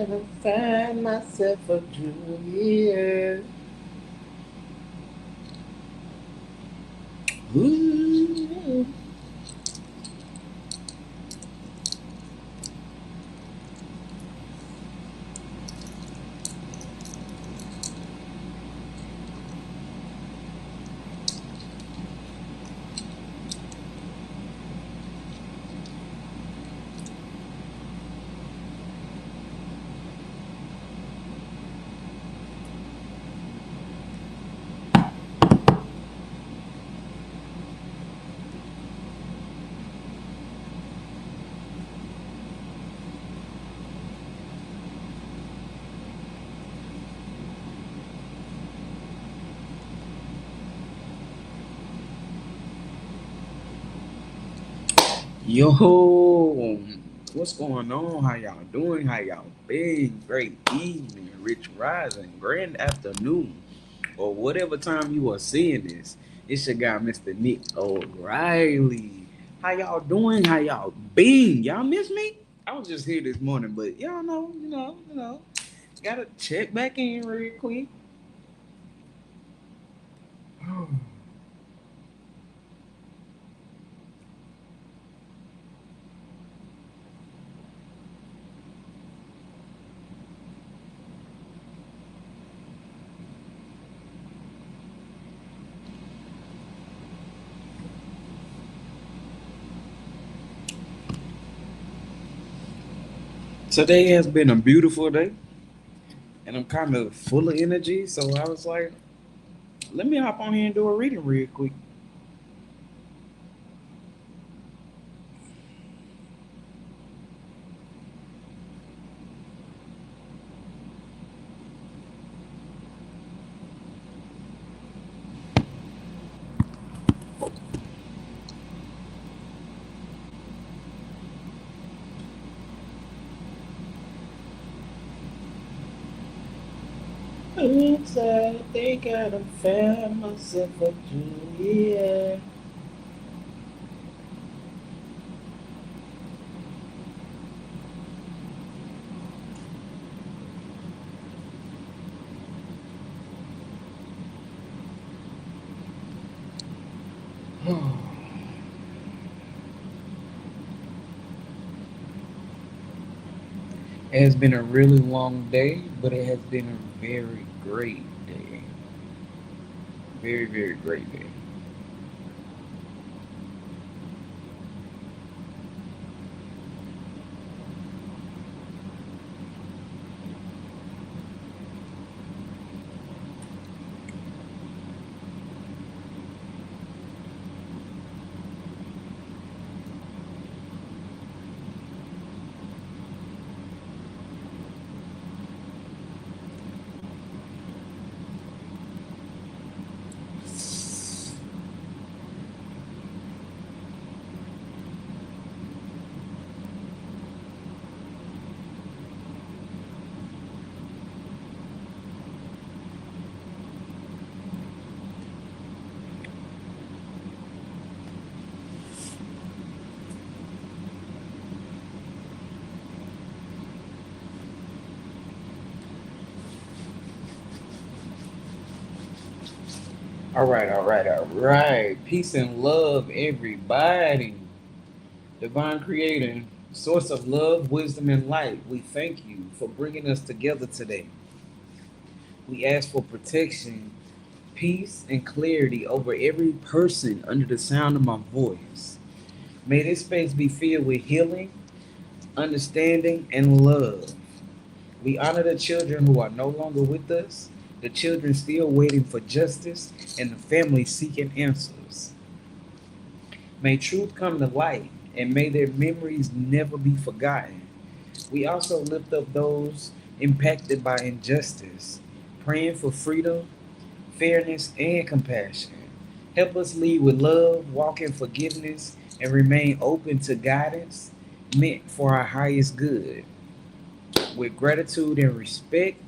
gotta find myself a Juliet. Ooh. Yo, what's going on? How y'all doing? How y'all been? Great evening, rich rising, grand afternoon, or whatever time you are seeing this. It's your guy, Mr. Nick O'Reilly. How y'all doing? How y'all been? Y'all miss me? I was just here this morning, but y'all know, gotta check back in real quick. Today has been a beautiful day, and I'm kind of full of energy, so I was like, let me hop on here and do a reading real quick. Oops, I think I done found myself a Juliet. It has been a really long day, but it has been a very great day. Very, very great day. All right, all right, all right. Peace and love, everybody. Divine Creator, source of love, wisdom, and light, we thank you for bringing us together today. We ask for protection, peace, and clarity over every person under the sound of my voice. May this space be filled with healing, understanding, and love. We honor the children who are no longer with us, the children still waiting for justice, and the families seeking answers. May truth come to light, and may their memories never be forgotten. We also lift up those impacted by injustice, praying for freedom, fairness, and compassion. Help us lead with love, walk in forgiveness, and remain open to guidance meant for our highest good. With gratitude and respect,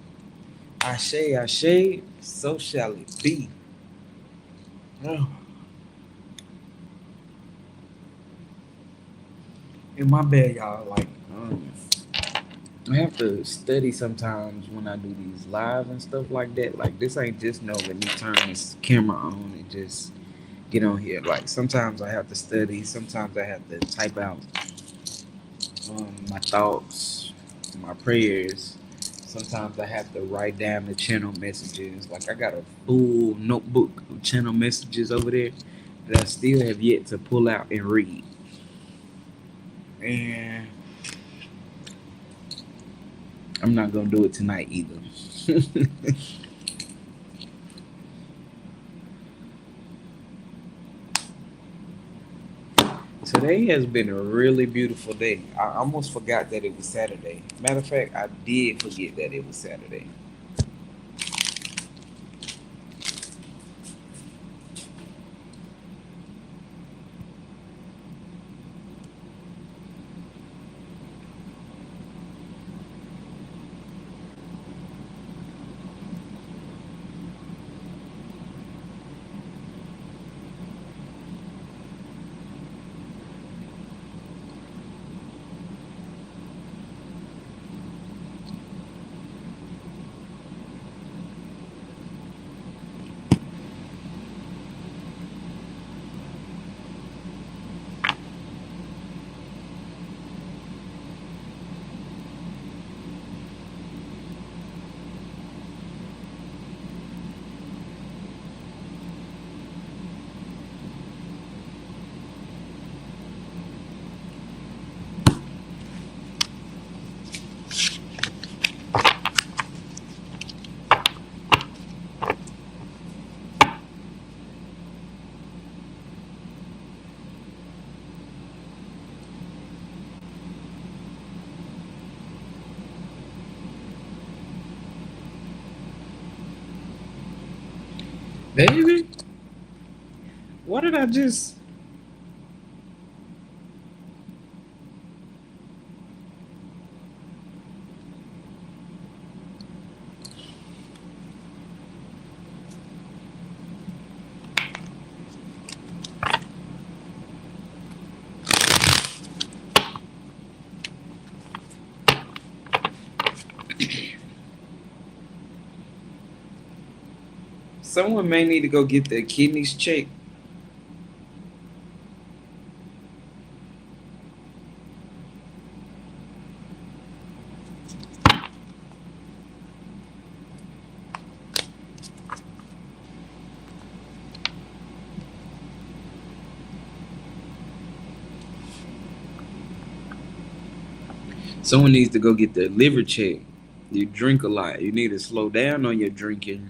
Ashe, Ashe, so shall it be. Oh, in my bed, y'all, like, um, I have to study sometimes when I do these live and stuff like that. Like this ain't just no let me turn this camera on and just get on here. Like sometimes I have to study. Sometimes I have to type out my thoughts, my prayers. Sometimes I have to write down the channel messages. Like I got a full notebook of channel messages over there that I still have yet to pull out and read. And I'm not gonna do it tonight either. Today has been a really beautiful day. I almost forgot that it was Saturday. Matter of fact, I did forget that it was Saturday. Baby, what did I just? Someone may need to go get their kidneys checked. Someone needs to go get their liver checked. You drink a lot. You need to slow down on your drinking.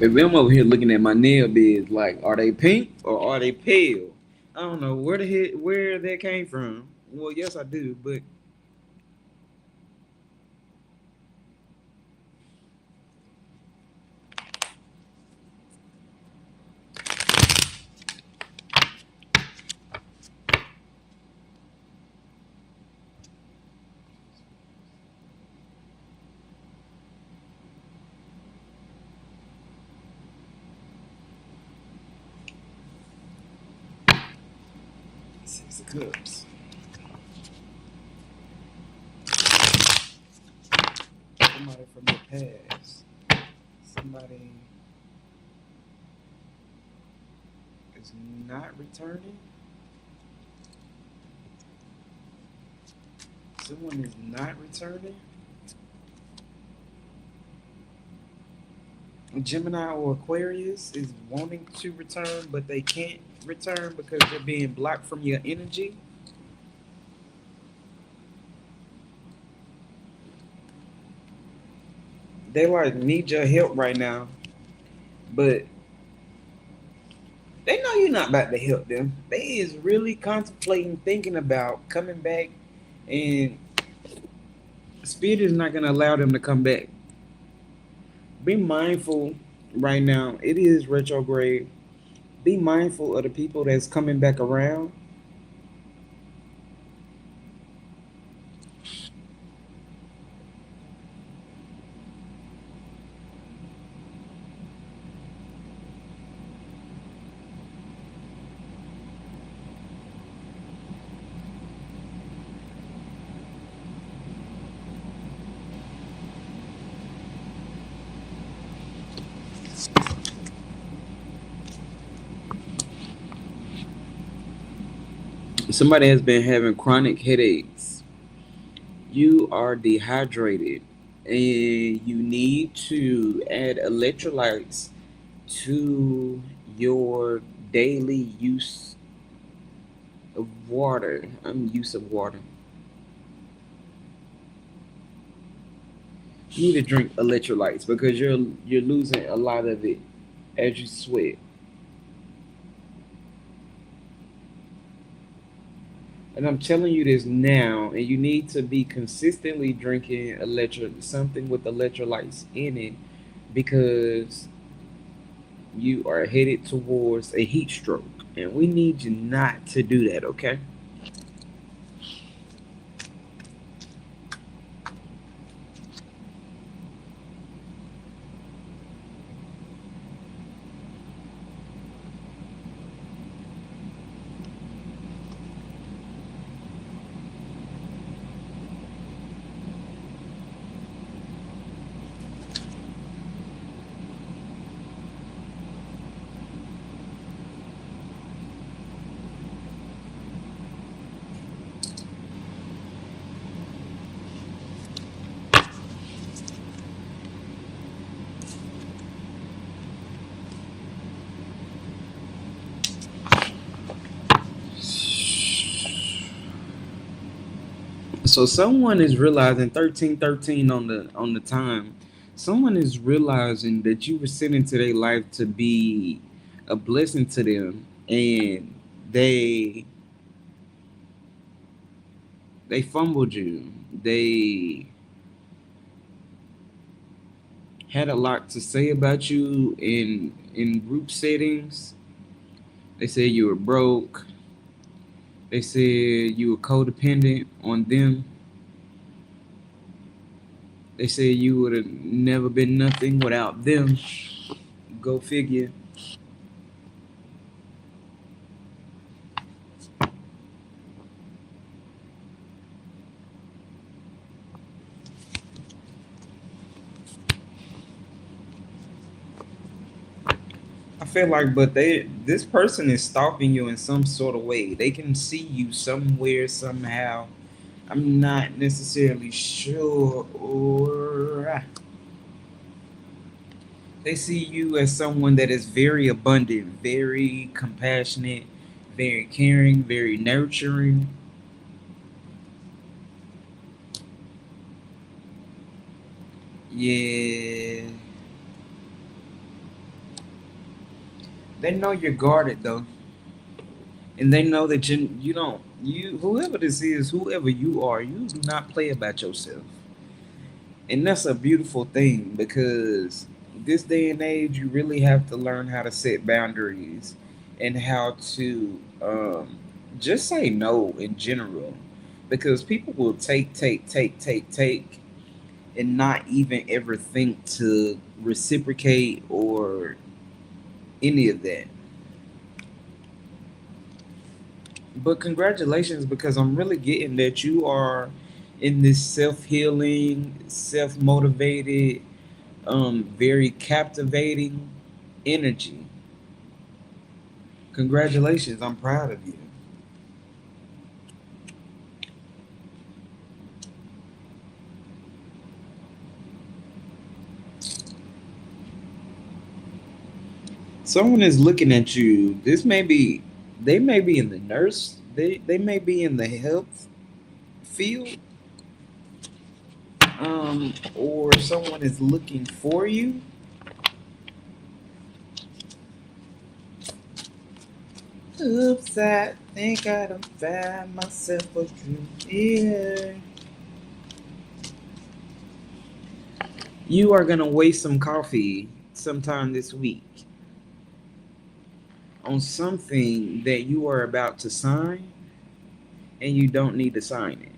Baby, I'm over here looking at my nail beds like, are they pink or are they pale? I don't know where that came from. Well, yes, I do, but Six of Cups. Somebody from the past. Somebody is not returning. Someone is not returning. Gemini or Aquarius is wanting to return, but they can't return because they're being blocked from your energy. They like need your help right now, but they know you're not about to help them. They is really contemplating, thinking about coming back, and Spirit is not gonna allow them to come back. Be mindful right now. It is retrograde. Be mindful of the people that's coming back around. Somebody has been having chronic headaches. You are dehydrated, and you need to add electrolytes to your daily use of water. Use of water. You need to drink electrolytes because you're losing a lot of it as you sweat. And I'm telling you this now, and you need to be consistently drinking something with electrolytes in it because you are headed towards a heat stroke, and we need you not to do that. Okay? So someone is realizing 1313 on the time. Someone is realizing that you were sent into their life to be a blessing to them, and they they fumbled you. They had a lot to say about you in group settings. They said you were broke. They said you were codependent on them. They said you would have never been nothing without them. Go figure. I feel like, but this person is stalking you in some sort of way. They can see you somewhere, somehow. I'm not necessarily sure, or they see you as someone that is very abundant, very compassionate, very caring, very nurturing. Yeah, they know you're guarded though, and they know that you don't you whoever this is, whoever you are, you do not play about yourself. And that's a beautiful thing because this day and age, you really have to learn how to set boundaries and how to just say no in general. Because people will take, and not even ever think to reciprocate or any of that. But congratulations, because I'm really getting that you are in this self healing, self motivated, very captivating energy. Congratulations, I'm proud of you. Someone is looking at you. They may be in the nurse, they may be in the health field, or someone is looking for you. Oops, I think I done found myself a dream. Yeah. You are gonna waste some coffee sometime this week on something that you are about to sign and you don't need to sign it.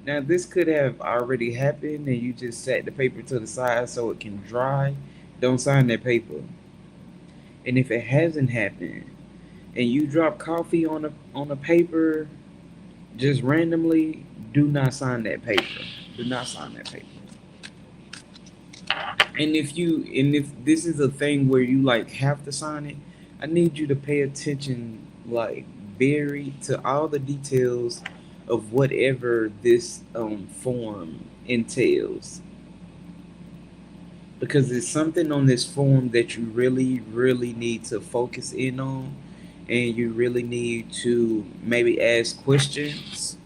Now, this could have already happened and you just set the paper to the side so it can dry. Don't sign that paper. And if it hasn't happened and you drop coffee on a paper just randomly, do not sign that paper. Do not sign that paper. And if this is a thing where you like have to sign it, I need you to pay attention, like very to all the details of whatever this form entails, because there's something on this form that you really need to focus in on, and you really need to maybe ask questions.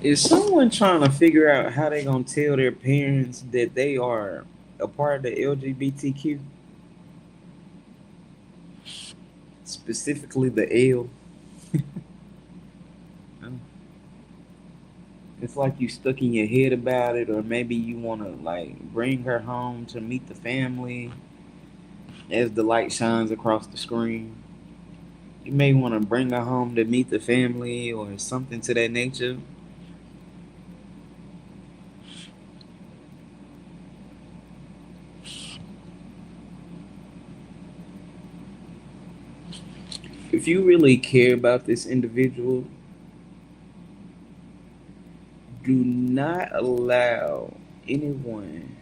Is someone trying to figure out how they gonna tell their parents that they are a part of the LGBTQ, specifically the L? It's like you stuck in your head about it, or maybe you want to like bring her home to meet the family as the light shines across the screen. You may want to bring her home to meet the family or something to that nature. If you really care about this individual, do not allow anyone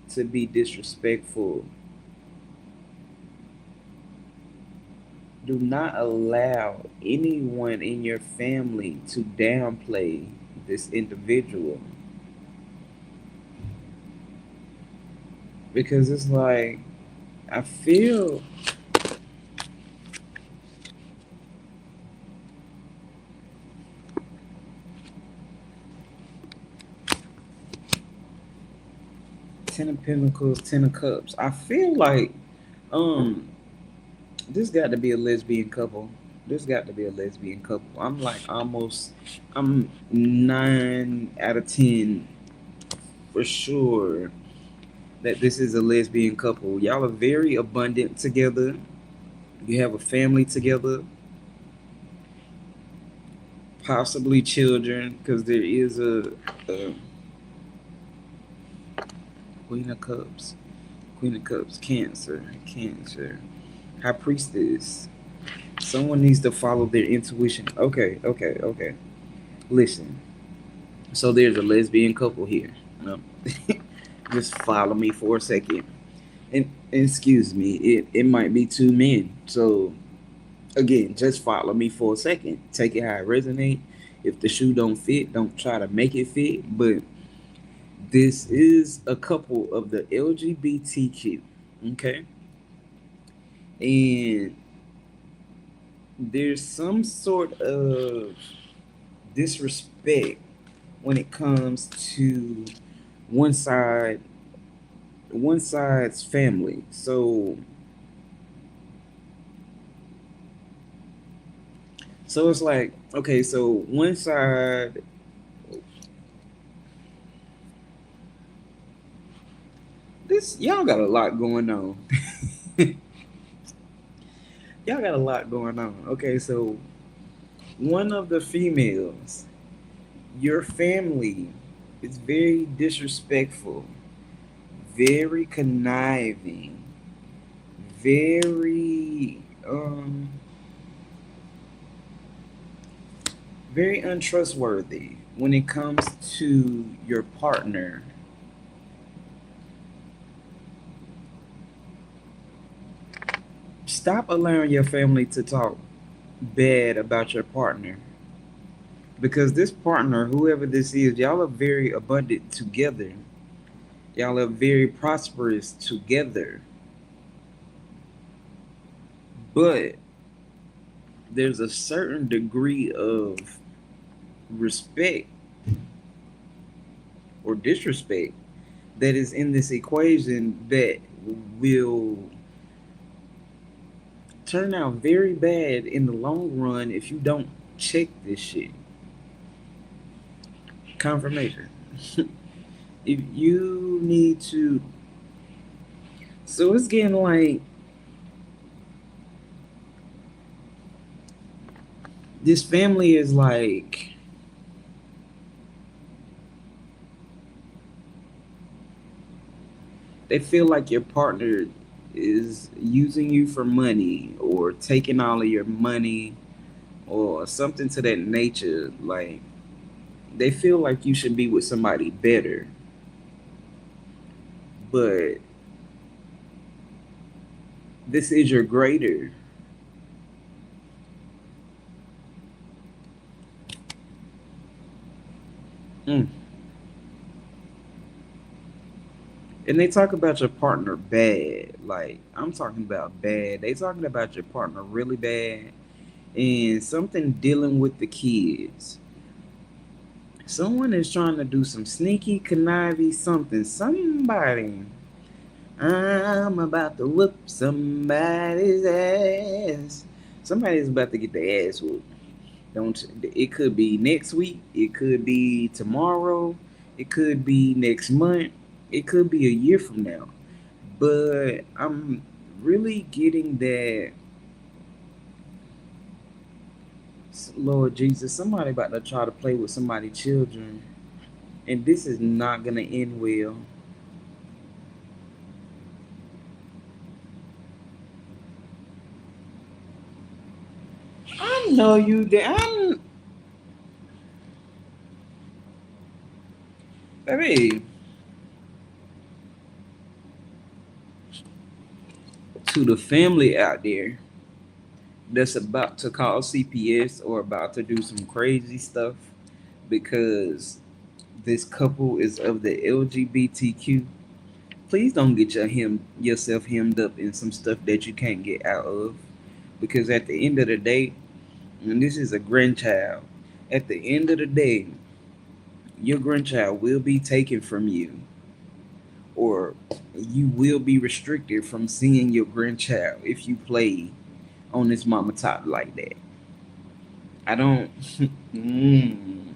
to be disrespectful. Do not allow anyone in your family to downplay this individual, because it's like I feel Ten of Pentacles, Ten of Cups. I feel like um this got to be a lesbian couple. This got to be a lesbian couple. I'm like almost I'm 9 out of 10 for sure that this is a lesbian couple. Y'all are very abundant together. You have a family together, possibly children, because there is a Queen of Cups. Queen of Cups, Cancer, Cancer. High Priestess. Someone needs to follow their intuition. Okay, okay, okay. Listen. So there's a lesbian couple here. No. Just follow me for a second. And excuse me, it might be two men. So again, just follow me for a second. Take it how it resonate. If the shoe don't fit, don't try to make it fit. But this is a couple of the LGBTQ. Okay. And there's some sort of disrespect when it comes to one side one side's family. So So it's like, okay, so one side, this y'all got a lot going on. Y'all got a lot going on. Okay, so one of the females, your family is very disrespectful, very conniving, very very untrustworthy when it comes to your partner. Stop allowing your family to talk bad about your partner, because this partner, whoever this is, y'all are very abundant together. Y'all are very prosperous together. But there's a certain degree of respect or disrespect that is in this equation that will turn out very bad in the long run if you don't check this shit. Confirmation. If you need to, so it's getting like this family is like, they feel like your partner is using you for money or taking all of your money or something to that nature. Like they feel like you should be with somebody better, but this is your greater. Mm. And they talk about your partner bad. Like I'm talking about bad. They talking about your partner really bad, and something dealing with the kids. Someone is trying to do some sneaky conniving something. Somebody. I'm about to whoop somebody's ass. Somebody's about to get their ass whooped. Don't. It could be next week. It could be tomorrow. It could be next month. It could be a year from now. But I'm really getting that, Lord Jesus, somebody about to try to play with somebody's children, and this is not gonna end well. I know you did. Baby, to the family out there that's about to call CPS or about to do some crazy stuff because this couple is of the LGBTQ, please don't get yourself hemmed up in some stuff that you can't get out of. Because at the end of the day, and this is a grandchild, at the end of the day, your grandchild will be taken from you, or you will be restricted from seeing your grandchild if you play on this mama top like that. I don't. mm,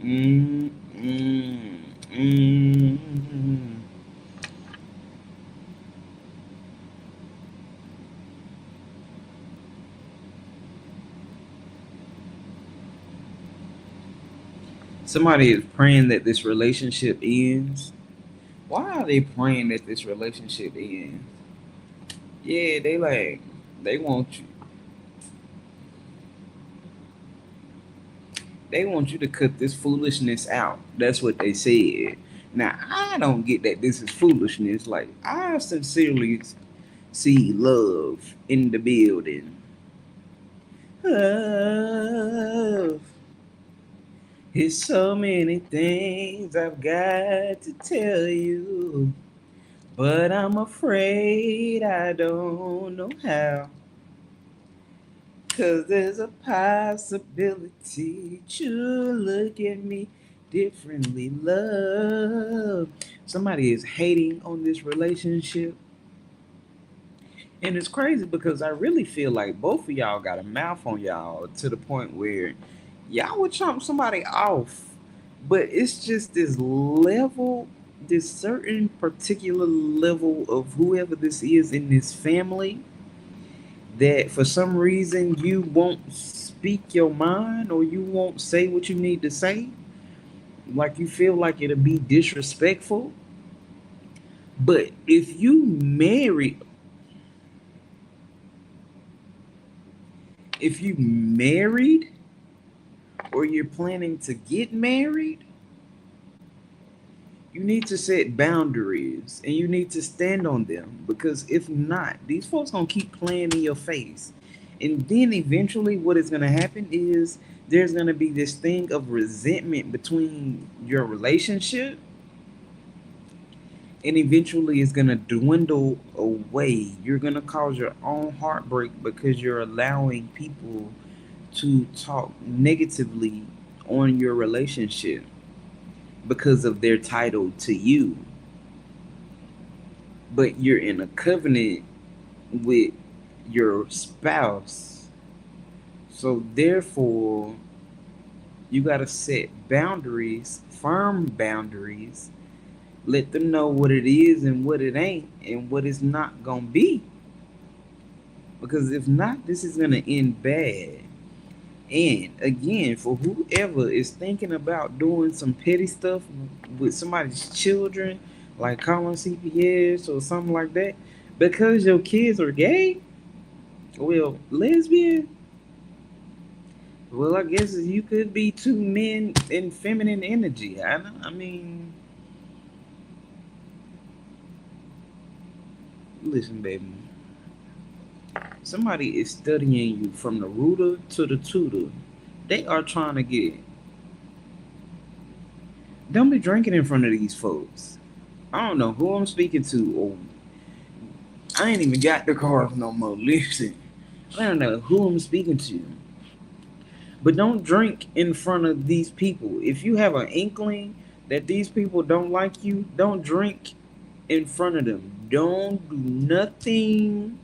mm, mm, mm. Somebody is praying that this relationship ends. Why are they praying that this relationship ends? Yeah, they like, they want you. They want you to cut this foolishness out. That's what they said. Now I don't get that this is foolishness. Like I sincerely see love in the building. Love. It's so many things I've got to tell you, but I'm afraid I don't know how. 'Cause there's a possibility you look at me differently, love. Somebody is hating on this relationship, And it's crazy because I really feel like both of y'all got a mouth on y'all to the point where y'all would chomp somebody off. But it's just this level, this certain particular level of whoever this is in this family that for some reason you won't speak your mind or you won't say what you need to say. Like you feel like it'll be disrespectful. But if you married or you're planning to get married, you need to set boundaries and you need to stand on them because if not, these folks gonna keep playing in your face. And then eventually what is gonna happen is there's gonna be this thing of resentment between your relationship and eventually it's gonna dwindle away. You're gonna cause your own heartbreak because you're allowing people to talk negatively on your relationship because of their title to you. But you're in a covenant with your spouse. So therefore, you got to set boundaries, firm boundaries, let them know what it is and what it ain't and what it's not going to be. Because if not, this is going to end bad. And again, for whoever is thinking about doing some petty stuff with somebody's children, like calling CPS or something like that, because your kids are gay, well, lesbian, well, I guess you could be two men in feminine energy. I mean, listen, baby, somebody is studying you from the rooter to the tutor. They are trying to get. Don't be drinking in front of these folks. I don't know who I'm speaking to, or I ain't even got the cars no more. Listen, I don't know who I'm speaking to, but don't drink in front of these people. If you have an inkling that these people don't like you, don't drink in front of them. Don't do nothing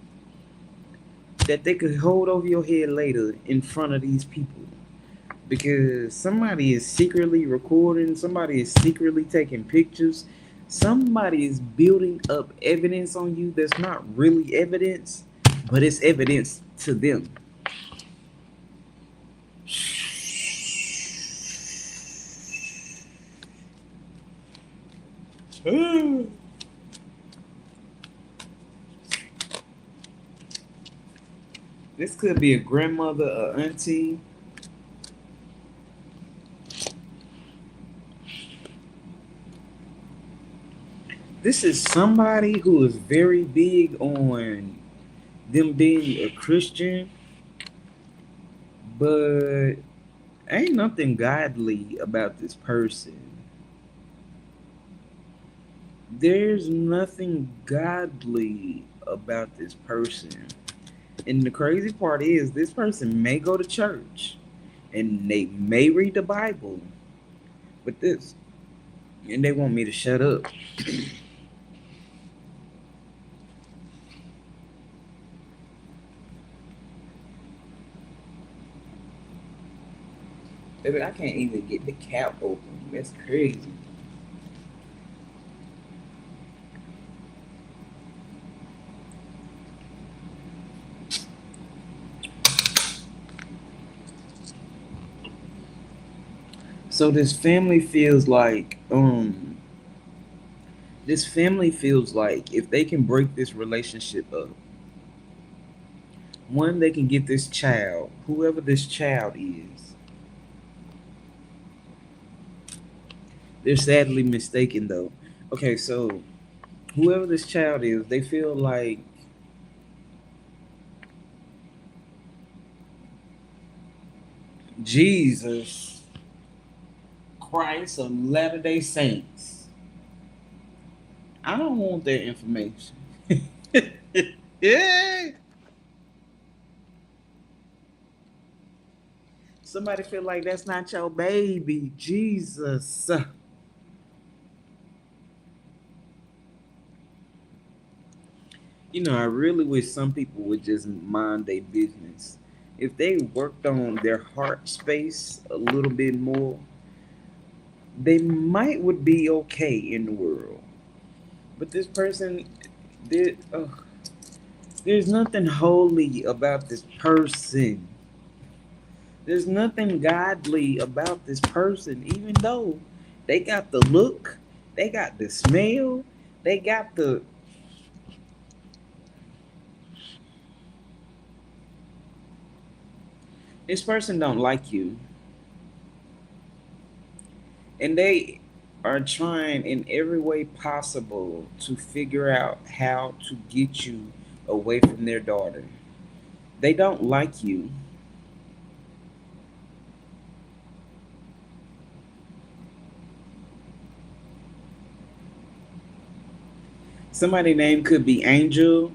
that they could hold over your head later in front of these people. Because somebody is secretly recording, somebody is secretly taking pictures, somebody is building up evidence on you that's not really evidence, but it's evidence to them. This could be a grandmother, a auntie. This is somebody who is very big on them being a Christian, but ain't nothing godly about this person. There's nothing godly about this person. And the crazy part is, this person may go to church and they may read the Bible, but this, and they want me to shut up. Baby, I can't even get the cap open. That's crazy. So this family feels like if they can break this relationship up, one, they can get this child, whoever this child is. They're sadly mistaken though. Okay, so whoever this child is, they feel like Jesus Christ of Latter Day Saints. I don't want their information. Yeah. Somebody feel like that's not your baby, Jesus. I really wish some people would just mind their business. If they worked on their heart space a little bit more, they might would be okay in the world. But this person, there, there's nothing holy about this person. There's nothing godly about this person, even though they got the look, they got the smell, they got the. This person don't like you, and they are trying in every way possible to figure out how to get you away from their daughter. They don't like you. Somebody name could be Angel.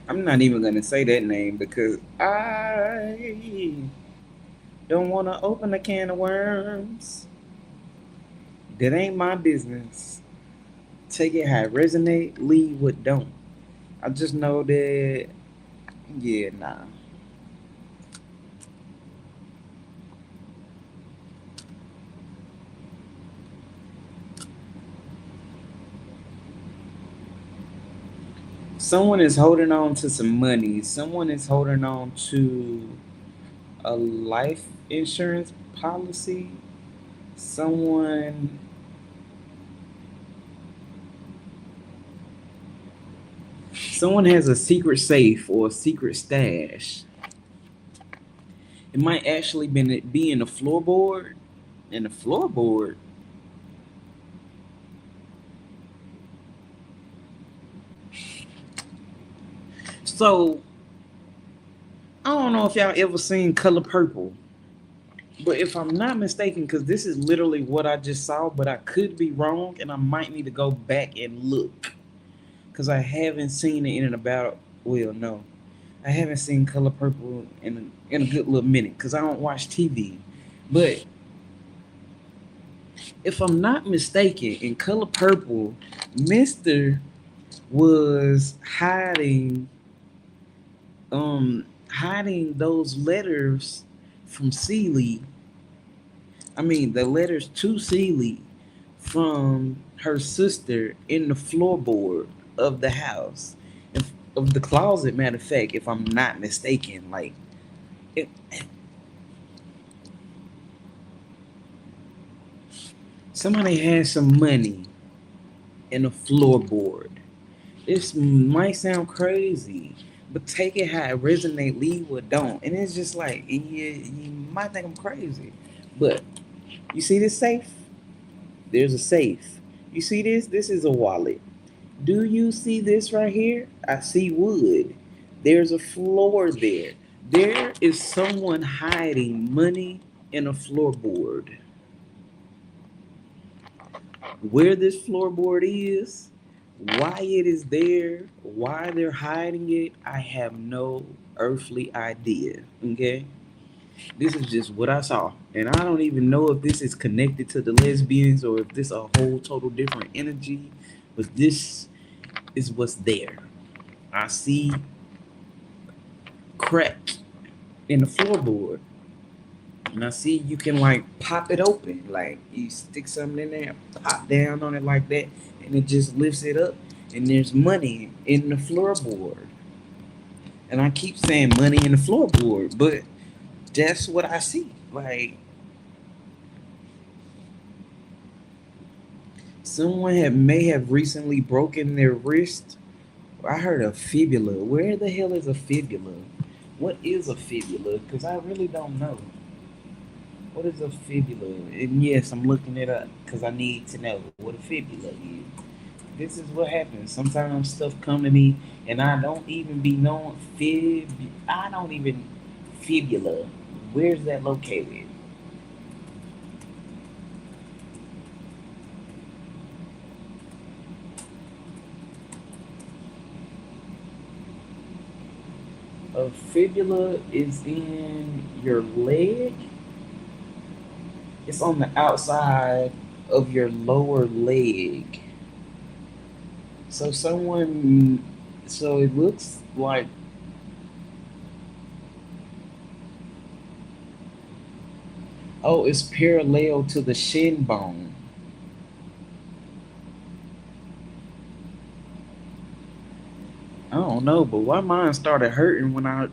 I'm not even gonna say that name because I don't want to open a can of worms. That ain't my business. Take it how it resonate, leave what don't. I just know that, yeah, nah. Someone is holding on to some money. Someone is holding on to a life insurance policy. Someone someone has a secret safe or a secret stash. It might actually be in the floorboard. In the floorboard. So I don't know if y'all ever seen Color Purple, but if I'm not mistaken, because this is literally what I just saw, but I could be wrong, and I might need to go back and look, because I haven't seen it in about, well, no, I haven't seen Color Purple in a good little minute, because I don't watch TV. But if I'm not mistaken, in Color Purple, Mister was hiding those letters from Celie. I mean, the letters to Celie from her sister in the floorboard of the house, of the closet. Matter of fact, if I'm not mistaken, like it, somebody has some money in the floorboard. This might sound crazy, but take it how it resonate, leave or don't. And it's just like, you might think I'm crazy, but you see this safe? There's a safe. You see this? This is a wallet. Do you see this right here? I see wood. There's a floor there. There is someone hiding money in a floorboard. Where this floorboard is, why it is there, why they're hiding it, I have no earthly idea. Okay? This is just what I saw. And I don't even know if this is connected to the lesbians or if this a whole total different energy. But this is what's there. I see crack in the floorboard. And I see you can like pop it open. Like you stick something in there, pop down on it like that, and it just lifts it up. And there's money in the floorboard. And I keep saying money in the floorboard, but that's what I see. Like someone may have recently broken their wrist. I heard a fibula. Where the hell is a fibula? What is a fibula? Because I really don't know. What is a fibula? And yes, I'm looking it up because I need to know what a fibula is. This is what happens. Sometimes stuff come to me and I don't even be knowing I don't even fibula. Where's that located? A fibula is in your leg. It's on the outside. of your lower leg. So someone, so it looks like, oh, it's parallel to the shin bone. I don't know, but why mine started hurting when I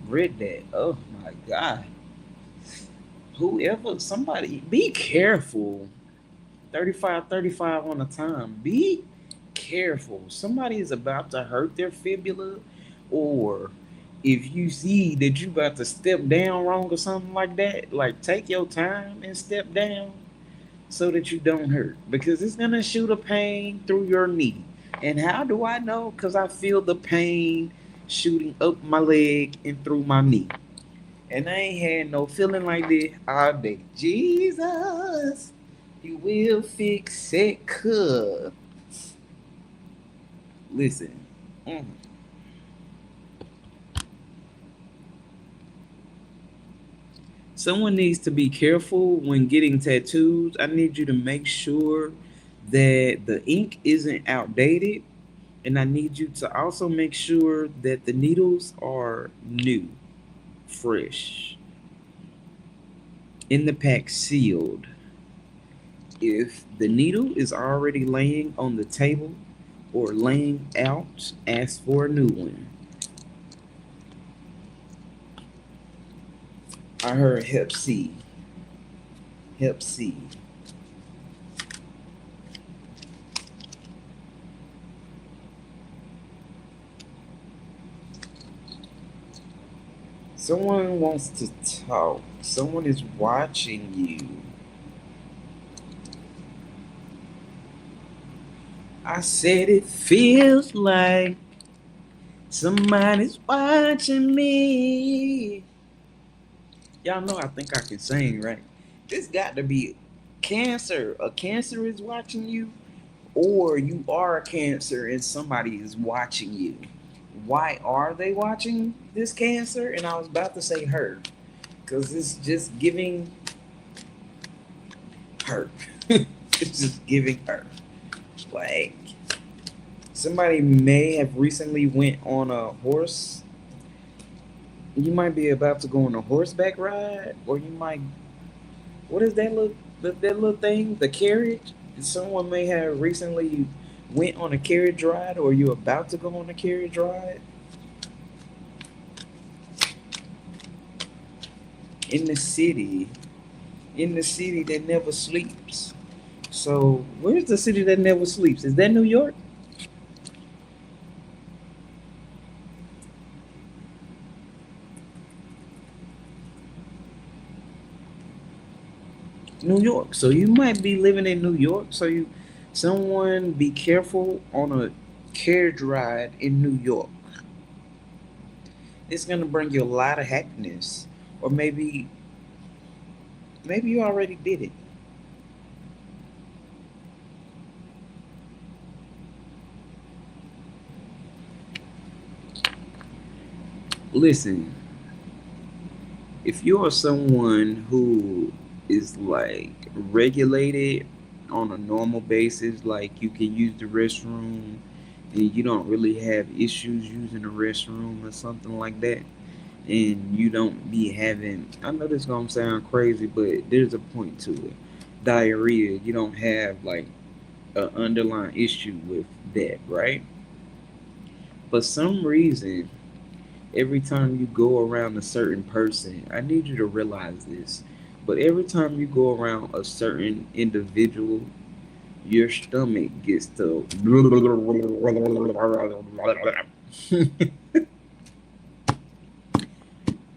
read that. Oh my god. Whoever, somebody, be careful. 35, 35 on the time. Be careful. Somebody is about to hurt their fibula, or if you see that you about to step down wrong or something like that, like take your time and step down so that you don't hurt, because it's gonna shoot a pain through your knee. And how do I know? Because I feel the pain shooting up my leg and through my knee. And I ain't had no feeling like this all day. Jesus, you will fix it, cuz. Listen, mm, someone needs to be careful when getting tattoos. I need you to make sure that the ink isn't outdated. And I need you to also make sure that the needles are new, fresh, in the pack sealed. If the needle is already laying on the table or laying out, ask for a new one. I heard Hep C. Hep C. Someone wants to talk. Someone is watching you. I said it feels like somebody's watching me. Y'all know I think I can sing, right? This got to be cancer. A cancer is watching you, or you are a cancer and somebody is watching you. Why are they watching this cancer? And I was about to say her, because it's just giving her. It's just giving her. Like, somebody may have recently went on a horse. You might be about to go on a horseback ride, or you might, what is that little thing? The carriage? Someone may have recently went on a carriage ride, or you're about to go on a carriage ride in the city. In the city that never sleeps. So where's the city that never sleeps? Is that New York? New York. So you might be living in New York. Someone be careful on a carriage ride in New York. It's gonna bring you a lot of happiness, or maybe you already did it. Listen, if you're someone who is like regulated on a normal basis, like you can use the restroom and you don't really have issues using the restroom or something like that, and you don't be having, I know this gonna sound crazy, but there's a point to it. Diarrhea, you don't have like an underlying issue with that, right? For some reason, every time you go around a certain person, I need you to realize this. But every time you go around a certain individual, your stomach gets to.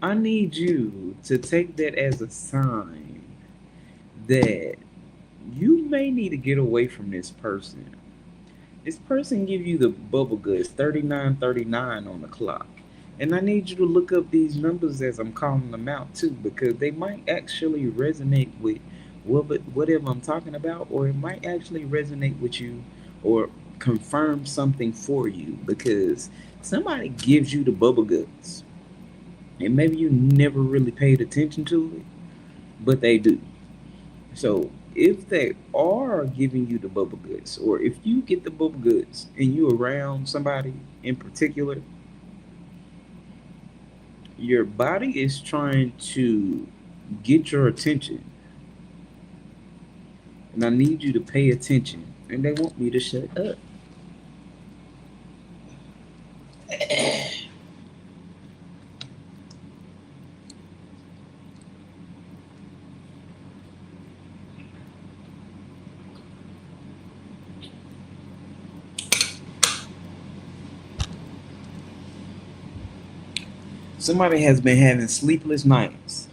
I need you to take that as a sign that you may need to get away from this person. This person give you the bubble goods, 3939 on the clock. And I need you to look up these numbers as I'm calling them out too, because they might actually resonate with whatever I'm talking about, or it might actually resonate with you or confirm something for you, because somebody gives you the bubble goods. And maybe you never really paid attention to it, but they do. So if they are giving you the bubble guts, or if you get the bubble guts and you around somebody in particular, your body is trying to get your attention, and I need you to pay attention. And they want me to shut up. Somebody has been having sleepless nights.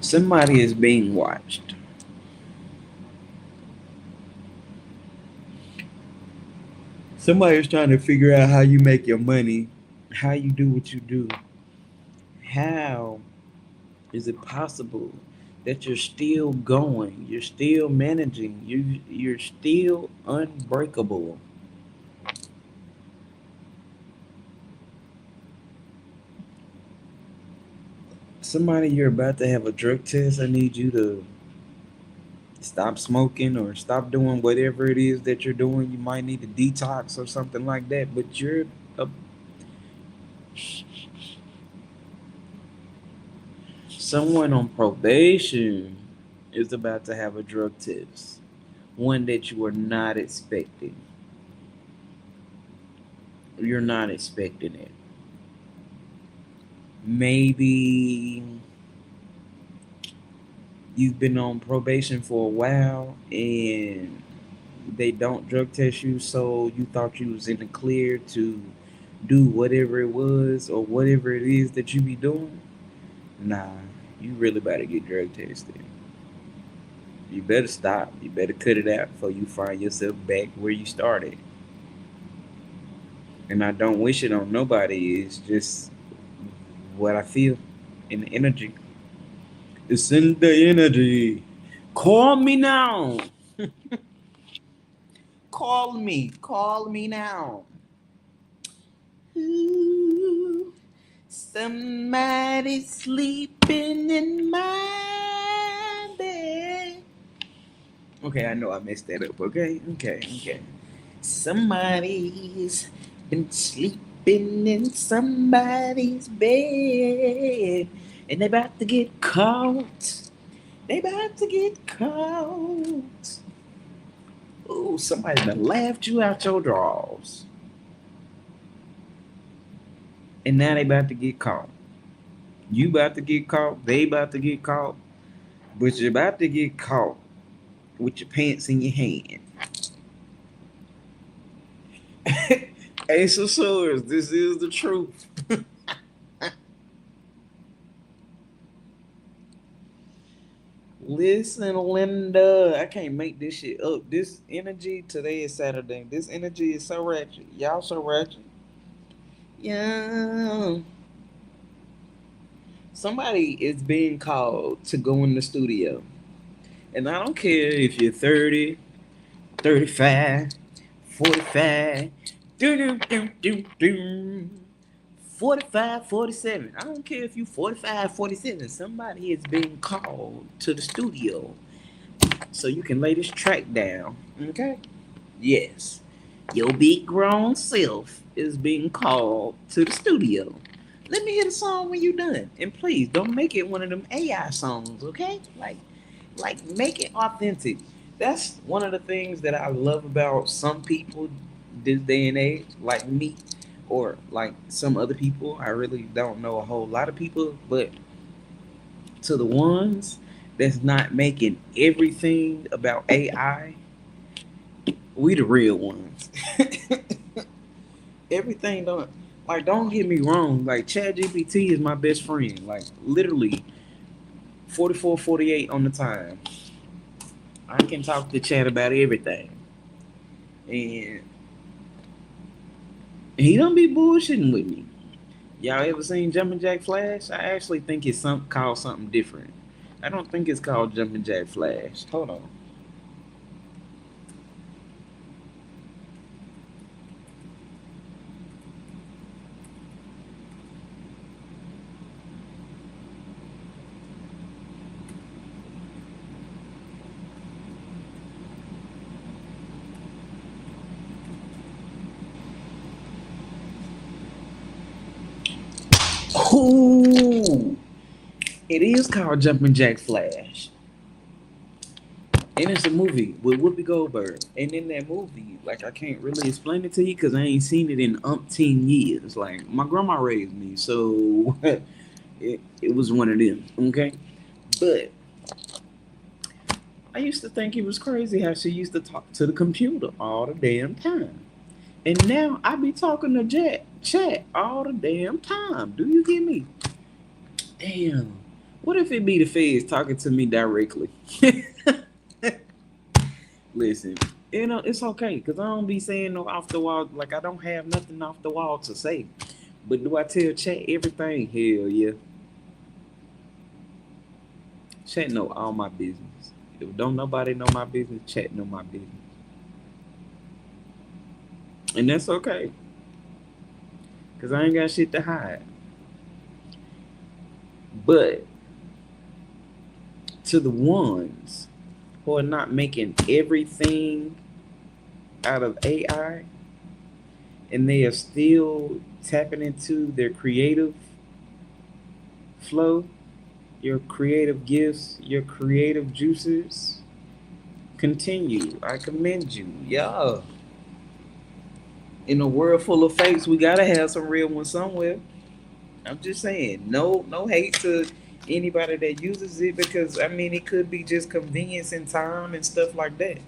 Somebody is being watched. Somebody is trying to figure out how you make your money, how you do what you do. How is it possible that you're still going, you're still managing, you're still unbreakable? Somebody, you're about to have a drug test. I need you to stop smoking or stop doing whatever it is that you're doing. You might need to detox or something like that. But you're a, someone on probation is about to have a drug test, one that you were not expecting. You're not expecting it. Maybe you've been on probation for a while and they don't drug test you, so you thought you was in the clear to do whatever it was or whatever it is that you be doing. Nah, you really better get drug tested. You better stop. You better cut it out before you find yourself back where you started. And I don't wish it on nobody. It's just what I feel in the energy. It's in the energy. Call me now. Call me. Call me now. Ooh, somebody sleeping in my bed. Okay, I know I messed that up. Okay, okay, okay. Somebody's been sleeping in somebody's bed, and they about to get caught. They about to get caught. Ooh, somebody done laughed you out your drawers, and now they about to get caught. You about to get caught. They about to get caught, but you're about to get caught with your pants in your hand. Ace of Swords, this is the truth. Listen, Linda, I can't make this shit up. This energy, today is Saturday. This energy is so ratchet. Y'all so ratchet. Yeah. Somebody is being called to go in the studio. And I don't care if you're 30, 35, 45, do do do do do. 45, 47. I don't care if you 45, 47. Somebody is being called to the studio so you can lay this track down. Okay? Yes. Your big grown self is being called to the studio. Let me hear the song when you're done. And please don't make it one of them AI songs, okay? Like make it authentic. That's one of the things that I love about some people this day and age, like me, or like some other people. I really don't know a whole lot of people, but to the ones that's not making everything about AI, we the real ones. Everything don't, like, don't get me wrong, like ChatGPT is my best friend. Like literally 44, 48 on the time. I can talk to Chat about everything. And he don't be bullshitting with me. Y'all ever seen Jumpin' Jack Flash? I actually think it's called something different. I don't think it's called Jumpin' Jack Flash. Hold on. Ooh, it is called Jumpin' Jack Flash, and it's a movie with Whoopi Goldberg. And in that movie, like I can't really explain it to you because I ain't seen it in umpteen years. Like my grandma raised me, so it was one of them. Okay, but I used to think it was crazy how she used to talk to the computer all the damn time. And now I be talking to chat all the damn time. Do you hear me? Damn. What if it be the feds talking to me directly? Listen, it's okay because I don't be saying no off the wall. Like I don't have nothing off the wall to say. But do I tell chat everything? Hell yeah. Chat know all my business. If don't nobody know my business, chat know my business. And that's okay. Because I ain't got shit to hide. But to the ones who are not making everything out of AI and they are still tapping into their creative flow, your creative gifts, your creative juices, continue. I commend you. Yeah. In a world full of fakes, we gotta have some real ones somewhere. I'm just saying, no hate to anybody that uses it because I mean it could be just convenience and time and stuff like that.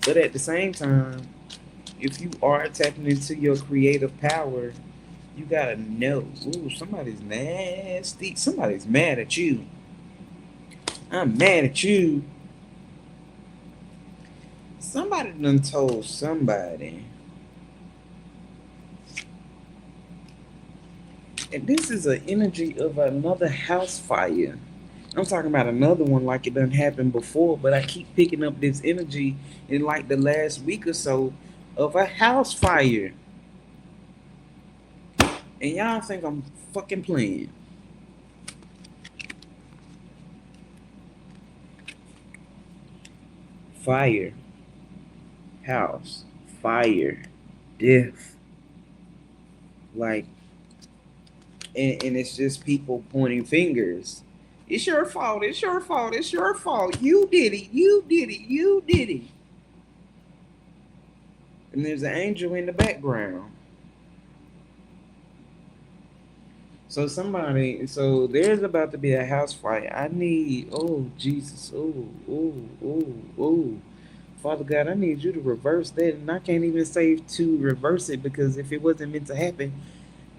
But at the same time, if you are tapping into your creative power, you gotta know. Ooh, somebody's nasty. Somebody's mad at you. I'm mad at you. Somebody done told somebody. And this is an energy of another house fire. I'm talking about another one like it done happened before, but I keep picking up this energy in like the last week or so of a house fire. And y'all think I'm fucking playing. Fire, house, fire, death. Like, and it's just people pointing fingers. It's your fault. It's your fault. It's your fault. You did it. You did it. You did it. And there's an angel in the background. So there's about to be a house fight. I need, oh Jesus, oh, Father God, I need you to reverse that, and I can't even say to reverse it because if it wasn't meant to happen,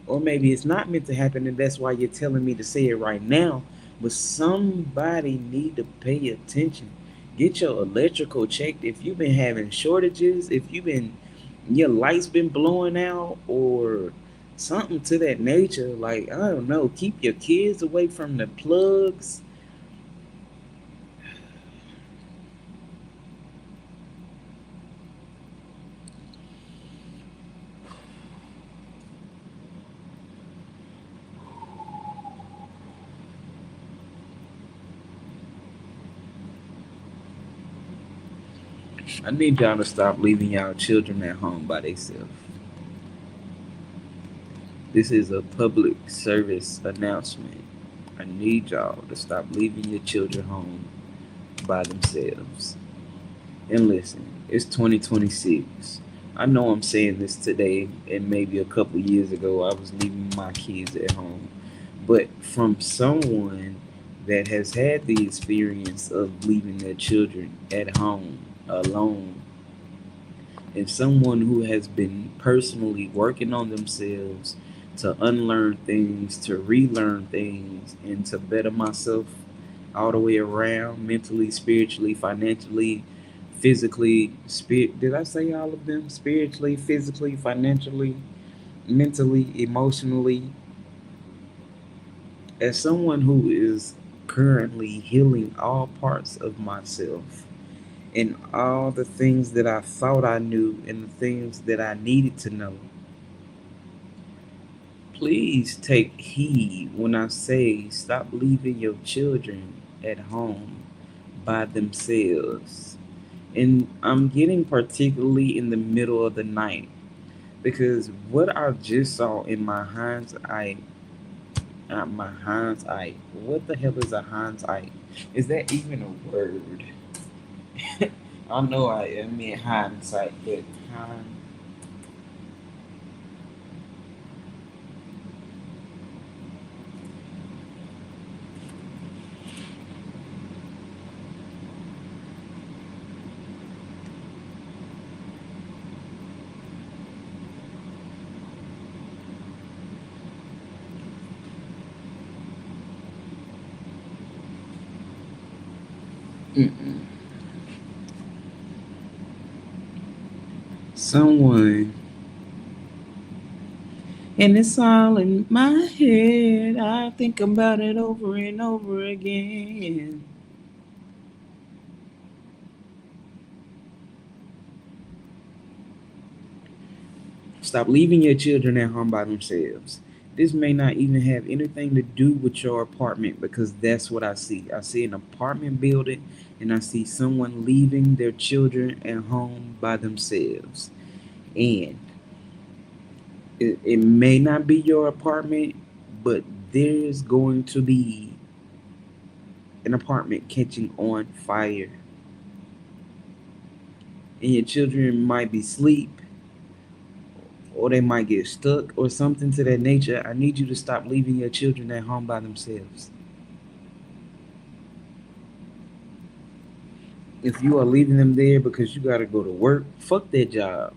or maybe it's not meant to happen, and that's why you're telling me to say it right now. But somebody need to pay attention. Get your electrical checked. If you've been having shortages, if you've been your lights been blowing out or something to that nature, like I don't know, keep your kids away from the plugs. I need y'all to stop leaving y'all children at home by themselves. This is a public service announcement. I need y'all to stop leaving your children home by themselves. And listen, it's 2026. I know I'm saying this today, and maybe a couple years ago, I was leaving my kids at home. But from someone that has had the experience of leaving their children at home alone, and someone who has been personally working on themselves to unlearn things, to relearn things, and to better myself all the way around mentally, spiritually, financially, physically, spirit. Did I say all of them? Spiritually, physically, financially, mentally, emotionally. As someone who is currently healing all parts of myself and all the things that I thought I knew and the things that I needed to know, please take heed when I say stop leaving your children at home by themselves. And I'm getting particularly in the middle of the night because what I just saw in my Hind's eye. What the hell is a Hind's eye? Is that even a word? I know I mean hindsight, but hind. Mm-mm. Someone, and it's all in my head. I think about it over and over again. Stop leaving your children at home by themselves. This may not even have anything to do with your apartment because that's what I see. I see an apartment building and I see someone leaving their children at home by themselves. And it may not be your apartment, but there's going to be an apartment catching on fire. And your children might be asleep or they might get stuck or something to that nature. I need you to stop leaving your children at home by themselves. If you are leaving them there because you got to go to work, fuck that job.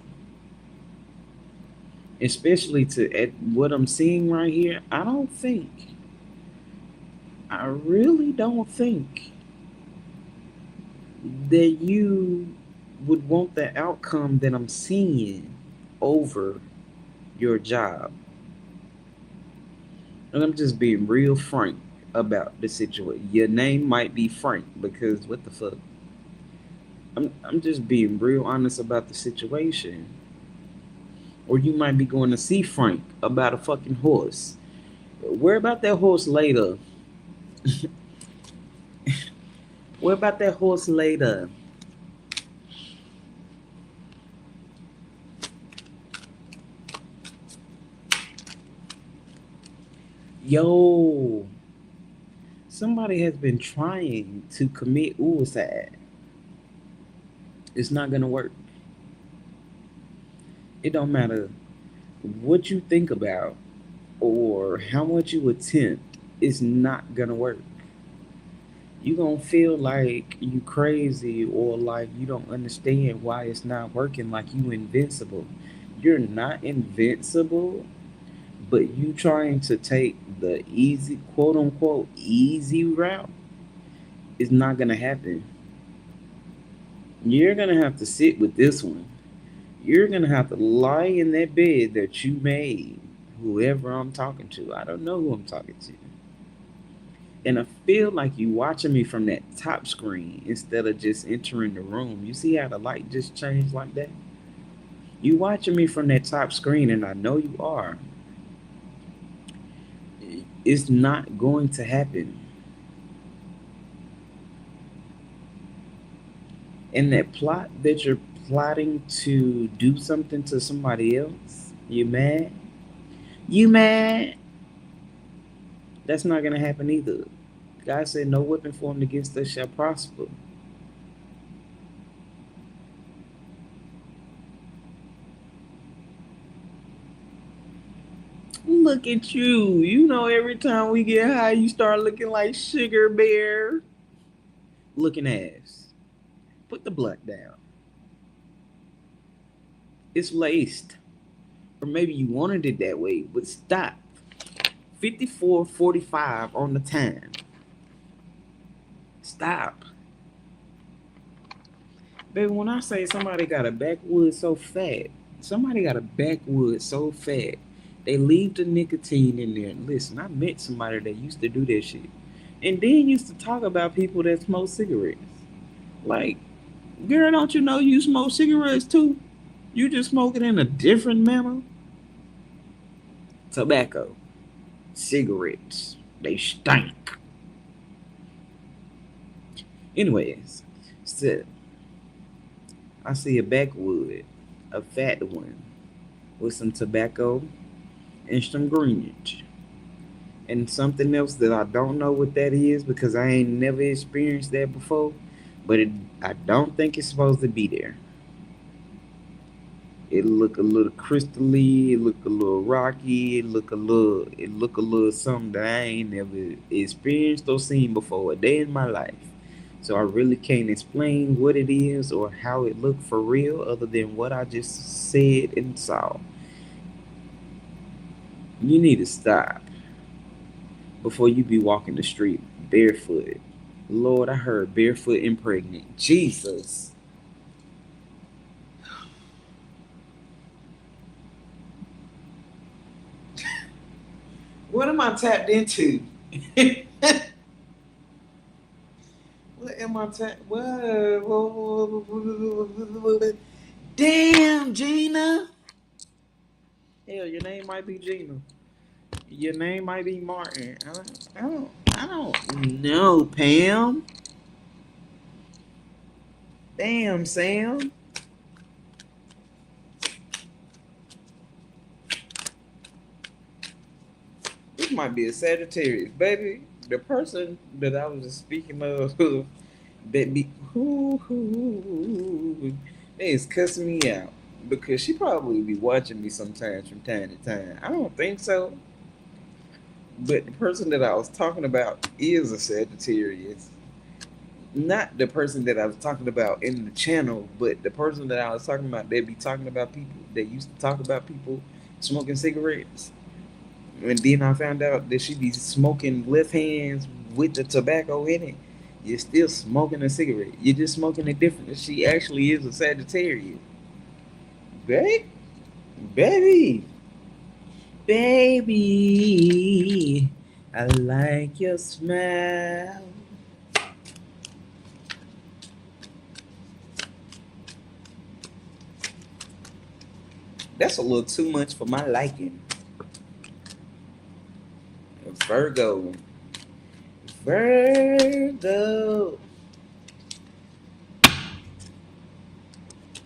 Especially to at what I'm seeing right here, I really don't think that you would want the outcome that I'm seeing over your job. And I'm just being real frank about the situation. Your name might be Frank because what the fuck? I'm just being real honest about the situation. Or you might be going to see Frank about a fucking horse. Where about that horse later? Where about that horse later? Yo, somebody has been trying to commit suicide. It's not gonna work. It don't matter what you think about or how much you attempt. It's not gonna work. You gonna feel like you crazy or like you don't understand why it's not working. Like you invincible. You're not invincible, but you trying to take the easy, quote unquote, easy route is not gonna happen. You're gonna have to sit with this one. You're gonna have to lie in that bed that you made, whoever I'm talking to. I don't know who I'm talking to. And I feel like you watching me from that top screen instead of just entering the room. You see how the light just changed like that? You watching me from that top screen, and I know you are. It's not going to happen. And that plot that you're plotting to do something to somebody else, you mad? You mad? That's not gonna happen either. God said, "No weapon formed against us shall prosper." Look at you. You know, every time we get high, you start looking like Sugar Bear. Looking ass. Put the blunt down. It's laced. Or maybe you wanted it that way, but stop. 54:45 on the time. Stop. Baby, when I say somebody got a backwood so fat, somebody got a backwood so fat They leave the nicotine in there. Listen, I met somebody that used to do that shit. And then used to talk about people that smoke cigarettes. Like, girl, don't you know you smoke cigarettes too? You just smoke it in a different manner. Tobacco, cigarettes, they stink. Anyways, so I see a backwood, a fat one, with some tobacco and some greens. And something else that I don't know what that is because I ain't never experienced that before. But I don't think it's supposed to be there. It look a little crystally. It look a little rocky. It look a little something that I ain't never experienced or seen before a day in my life. So I really can't explain what it is or how it looked for real, other than what I just said and saw. You need to stop before you be walking the street barefoot. Lord, I heard barefoot and pregnant. Jesus. What am I tapped into? What am I tapped? What? Damn, Gina. Hell, your name might be Gina. Your name might be Martin. I don't know, Pam. Damn, Sam. This might be a Sagittarius, baby. The person that I was just speaking of, that be they is cussing me out because she probably be watching me sometimes from time to time. I don't think so, but the person that I was talking about is a Sagittarius. Not the person that I was talking about in the channel, but the person that I was talking about. They be talking about people that used to talk about people smoking cigarettes. And then I found out that she be smoking left hands with the tobacco in it. You're still smoking a cigarette. You're just smoking it different. She actually is a Sagittarius. Babe? Baby. Baby. I like your smile. That's a little too much for my liking. Virgo. Virgo.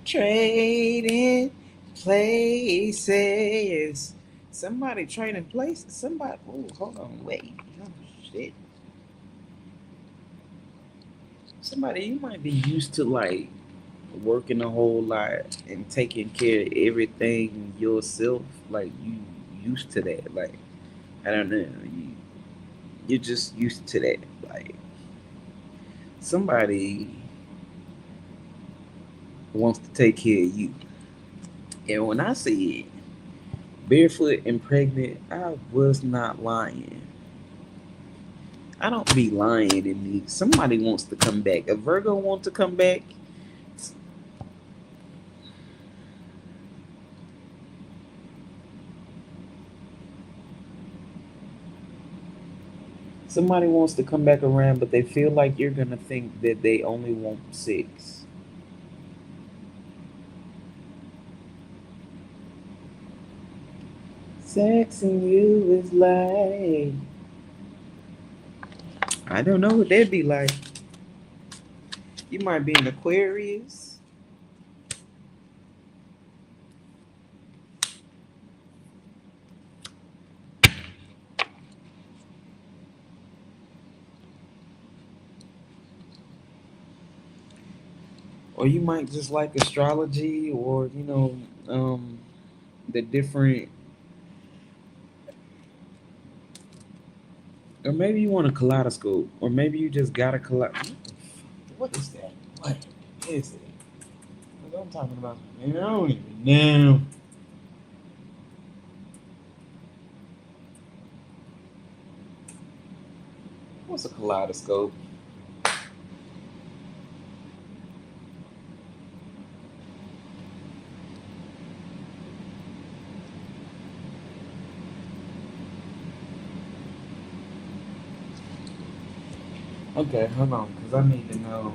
Trading places. Somebody trading places. Somebody. Oh, hold on. Wait. Oh, shit. Somebody, you might be used to like working a whole lot and taking care of everything yourself. Like you used to that. Like I don't know. You're just used to that. Like somebody wants to take care of you. And when I said barefoot and pregnant, I was not lying. I don't be lying in me. Somebody wants to come back. A Virgo wants to come back. Somebody wants to come back around, but they feel like you're gonna think that they only want sex. Sex and you is like I don't know what that'd be like. You might be an Aquarius, or you might just like astrology, or the different, or maybe you want a kaleidoscope, or maybe you just got a kaleidoscope. What is that? What is it? What I'm talking about? Man, I don't even know. What's a kaleidoscope? Okay, hold on, because I need to know.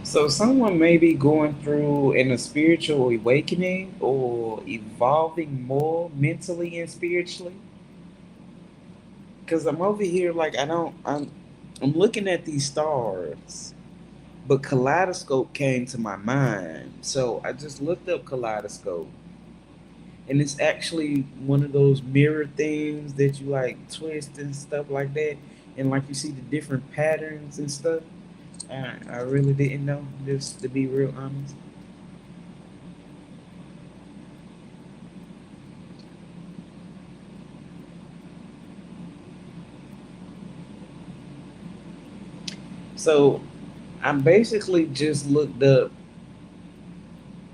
So, someone may be going through a spiritual awakening or evolving more mentally and spiritually. Because I'm over here, like, I'm looking at these stars, but Kaleidoscope came to my mind. So, I just looked up Kaleidoscope, and it's actually one of those mirror things that you like twist and stuff like that, and like you see the different patterns and stuff. I really didn't know this, to be real honest. So I basically just looked up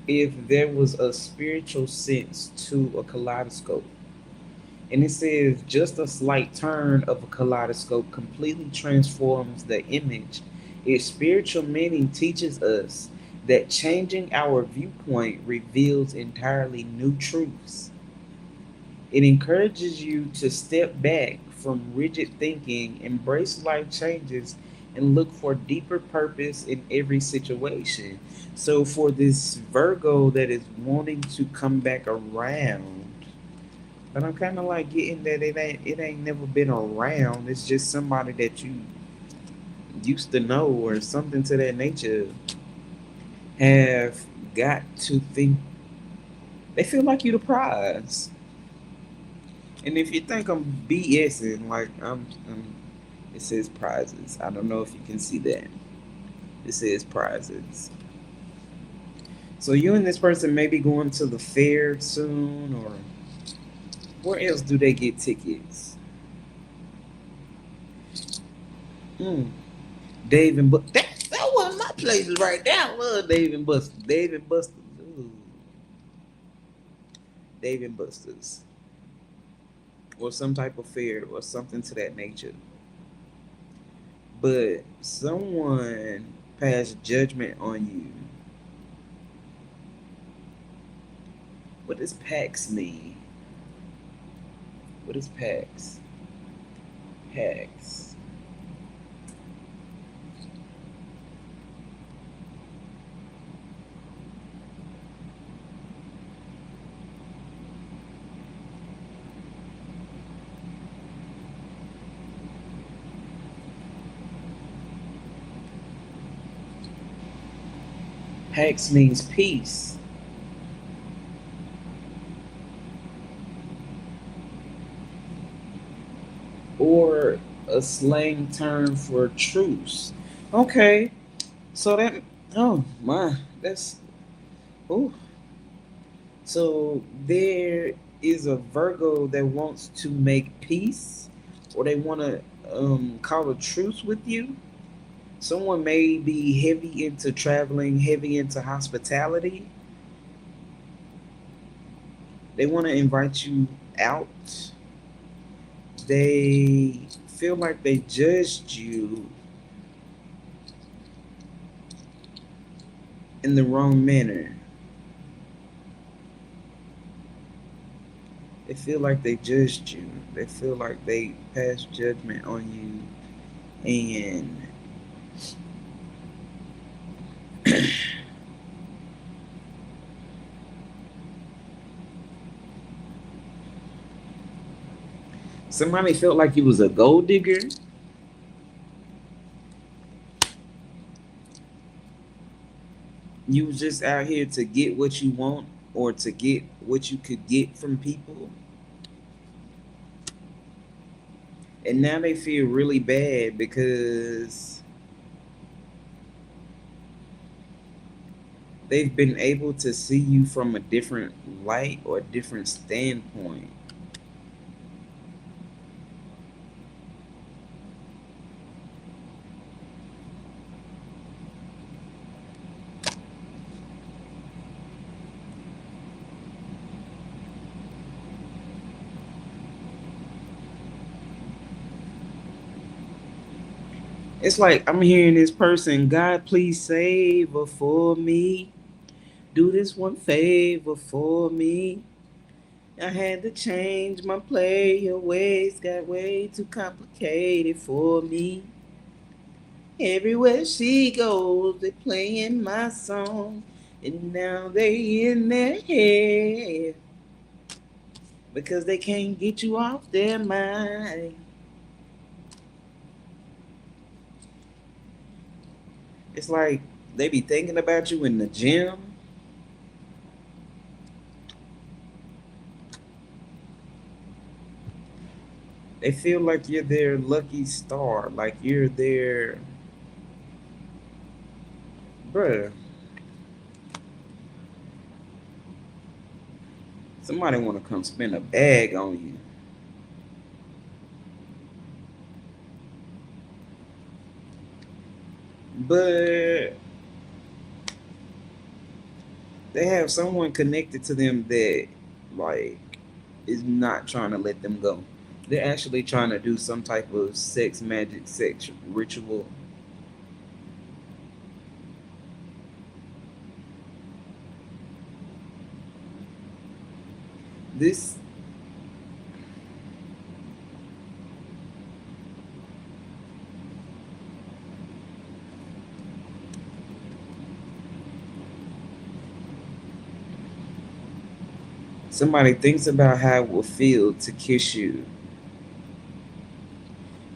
if there was a spiritual sense to a kaleidoscope. And it says just a slight turn of a kaleidoscope completely transforms the image. Its spiritual meaning teaches us that changing our viewpoint reveals entirely new truths. It encourages you to step back from rigid thinking, embrace life changes, and look for deeper purpose in every situation. So, for this Virgo that is wanting to come back around, but I'm kind of like getting that it ain't never been around. It's just somebody that you used to know or something to that nature have got to think they feel like you the prize. And if you think I'm BSing, like it says prizes. I don't know if you can see that. It says prizes. So you and this person may be going to the fair soon, or where else do they get tickets? Hmm. Dave and Buster. That one of my places right there. I love Dave and Buster. Dave and Buster's. Ooh. Dave and Buster's. Or some type of fair or something to that nature. But someone passed judgment on you. What does PAX mean? What is PAX? PAX. PAX means peace, or a slang term for truce. Okay, so that, oh my, that's, oh. So there is a Virgo that wants to make peace, or they want to call a truce with you. Someone may be heavy into traveling, heavy into hospitality. They want to invite you out. They feel like they judged you in the wrong manner. They feel like they judged you. They feel like they passed judgment on you. And somebody felt like you was a gold digger. You was just out here to get what you want or to get what you could get from people. And now they feel really bad because they've been able to see you from a different light or a different standpoint. It's like I'm hearing this person, God, please save her for me. Do this one favor for me. I had to change my player ways, got way too complicated for me. Everywhere she goes, they playing my song, and now they in their head because they can't get you off their mind. It's like they be thinking about you in the gym. They feel like you're their lucky star, like you're their bruh. Somebody want to come spend a bag on you, but they have someone connected to them that like is not trying to let them go. They're actually trying to do some type of sex magic, sex ritual. This somebody thinks about how it will feel to kiss you.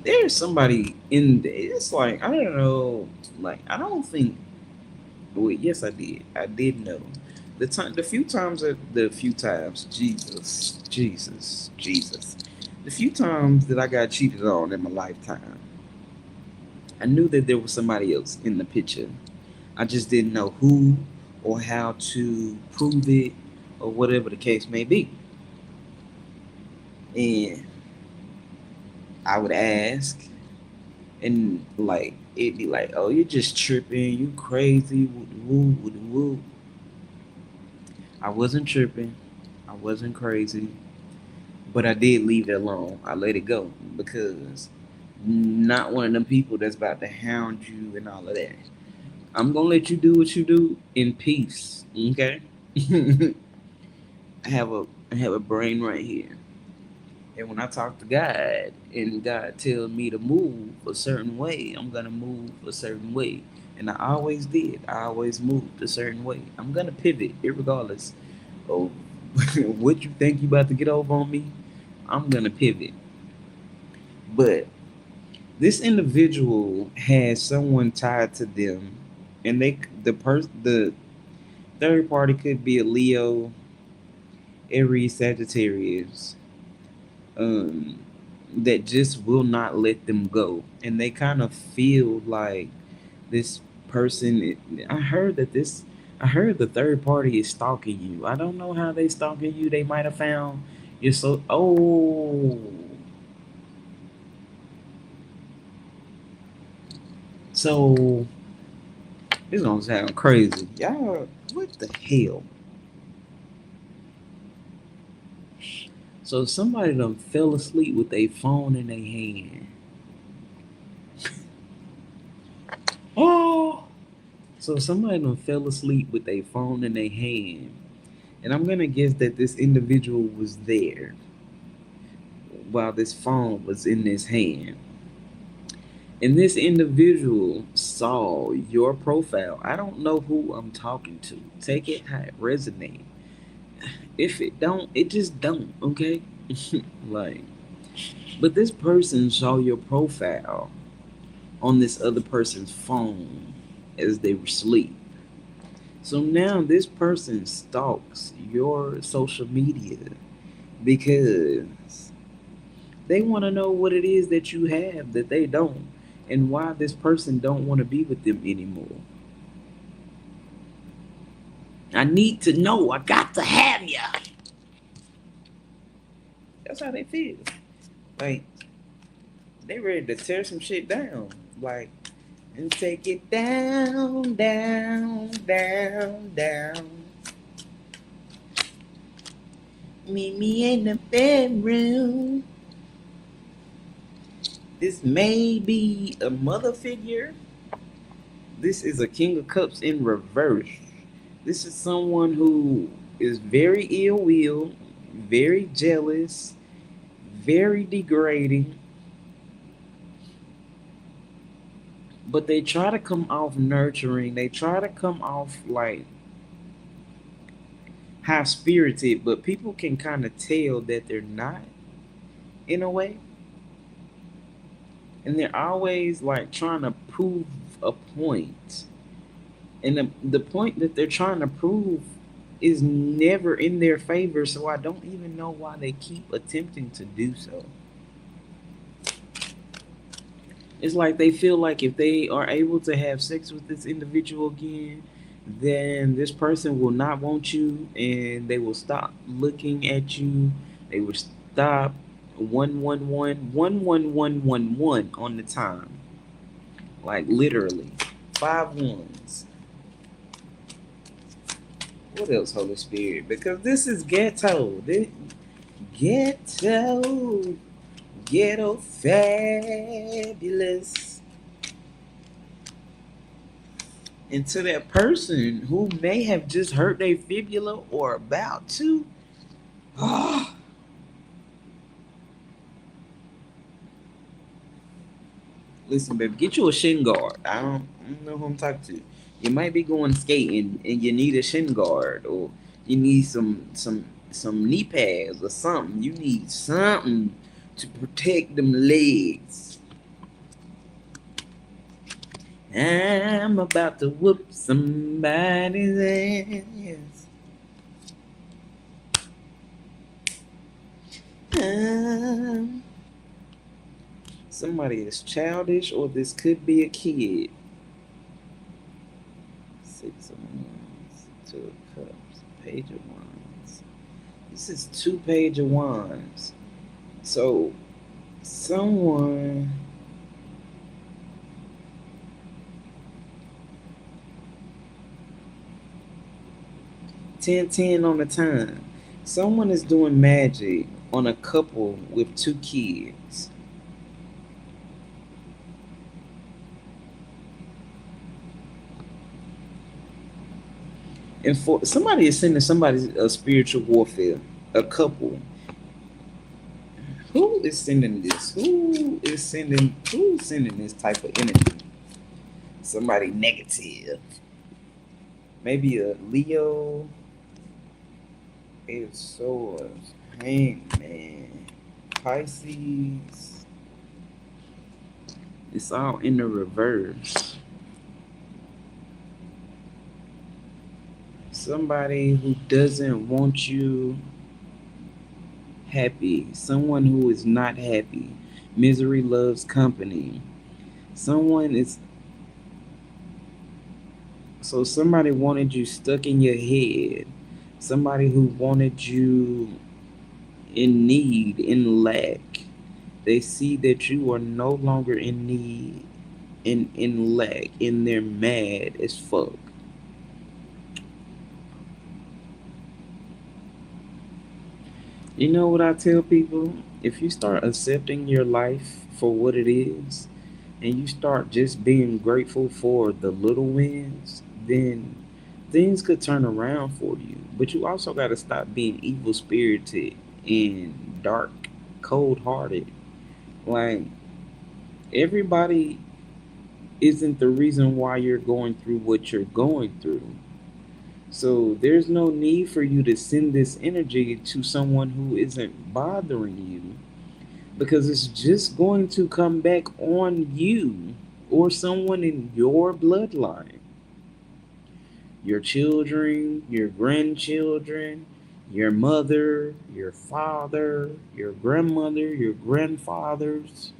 There's somebody in there. It's like I don't know. Like I don't think. Wait, yes, I did. I did know. The few times, Jesus. The few times that I got cheated on in my lifetime, I knew that there was somebody else in the picture. I just didn't know who or how to prove it or whatever the case may be. And I would ask, and like it'd be like, "Oh, you're just tripping. You crazy." Woo, woo, woo, woo. I wasn't tripping. I wasn't crazy. But I did leave it alone. I let it go because not one of them people that's about to hound you and all of that. I'm gonna let you do what you do in peace. Okay. I have a I have a brain right here. And when I talk to God and God tells me to move a certain way, I'm gonna move a certain way. And I always did. I always moved a certain way. I'm gonna pivot regardless of what you think you about to get over on me. I'm gonna pivot. But this individual has someone tied to them, and the third party could be a Leo, Aries, Sagittarius, um, that just will not let them go, and they kind of feel like this person. I heard the third party is stalking you. I don't know how they stalking you. They might have found you're so. Oh, so this gonna sound crazy, y'all. What the hell? So somebody done fell asleep with a phone in their hand. Oh, so somebody done fell asleep with a phone in their hand, and I'm gonna guess that this individual was there while this phone was in his hand. And this individual saw your profile. I don't know who I'm talking to. Take it how it resonate. If it don't, it just don't. Okay, like. But this person saw your profile on this other person's phone as they were asleep. So now this person stalks your social media because they want to know what it is that you have that they don't and why this person don't want to be with them anymore. I need to know. I got to have ya. That's how they feel. Like they ready to tear some shit down. Like and take it down, down, down, down. Meet me in the bedroom. This may be a mother figure. This is a King of Cups in reverse. This is someone who is very ill willed, very jealous, very degrading, but they try to come off nurturing. They try to come off like high spirited, but people can kind of tell that they're not in a way. And they're always like trying to prove a point. And the point that they're trying to prove is never in their favor, so I don't even know why they keep attempting to do so. It's like they feel like if they are able to have sex with this individual again, then this person will not want you and they will stop looking at you. They will stop 111 on the time. Like literally. Five ones. What else, Holy Spirit? Because this is ghetto. Ghetto. Ghetto fabulous. And to that person who may have just hurt their fibula or about to, ah, listen, baby, get you a shin guard. I don't know who I'm talking to. You might be going skating and you need a shin guard, or you need some knee pads or something. You need something to protect them legs. I'm about to whoop somebody's ass. Somebody is childish, or this could be a kid. Six of Wands, Two of Cups, Page of Wands. This is two Page of Wands. So, someone. 10-10 on the time. Someone is doing magic on a couple with two kids. And for somebody is sending somebody a spiritual warfare. A couple. Who is sending this? Who's sending this type of energy? Somebody negative. Maybe a Leo. Eight of Swords. Hangman. Pisces. It's all in the reverse. Somebody who doesn't want you happy. Someone who is not happy. Misery loves company. Someone is. So somebody wanted you stuck in your head. Somebody who wanted you in need, in lack. They see that you are no longer in need, in lack, and they're mad as fuck. You know what I tell people? If you start accepting your life for what it is, and you start just being grateful for the little wins, then things could turn around for you. But you also got to stop being evil spirited and dark, cold hearted. Like, everybody isn't the reason why you're going through what you're going through. So there's no need for you to send this energy to someone who isn't bothering you, because it's just going to come back on you or someone in your bloodline. Your children, your grandchildren, your mother, your father, your grandmother, your grandfathers,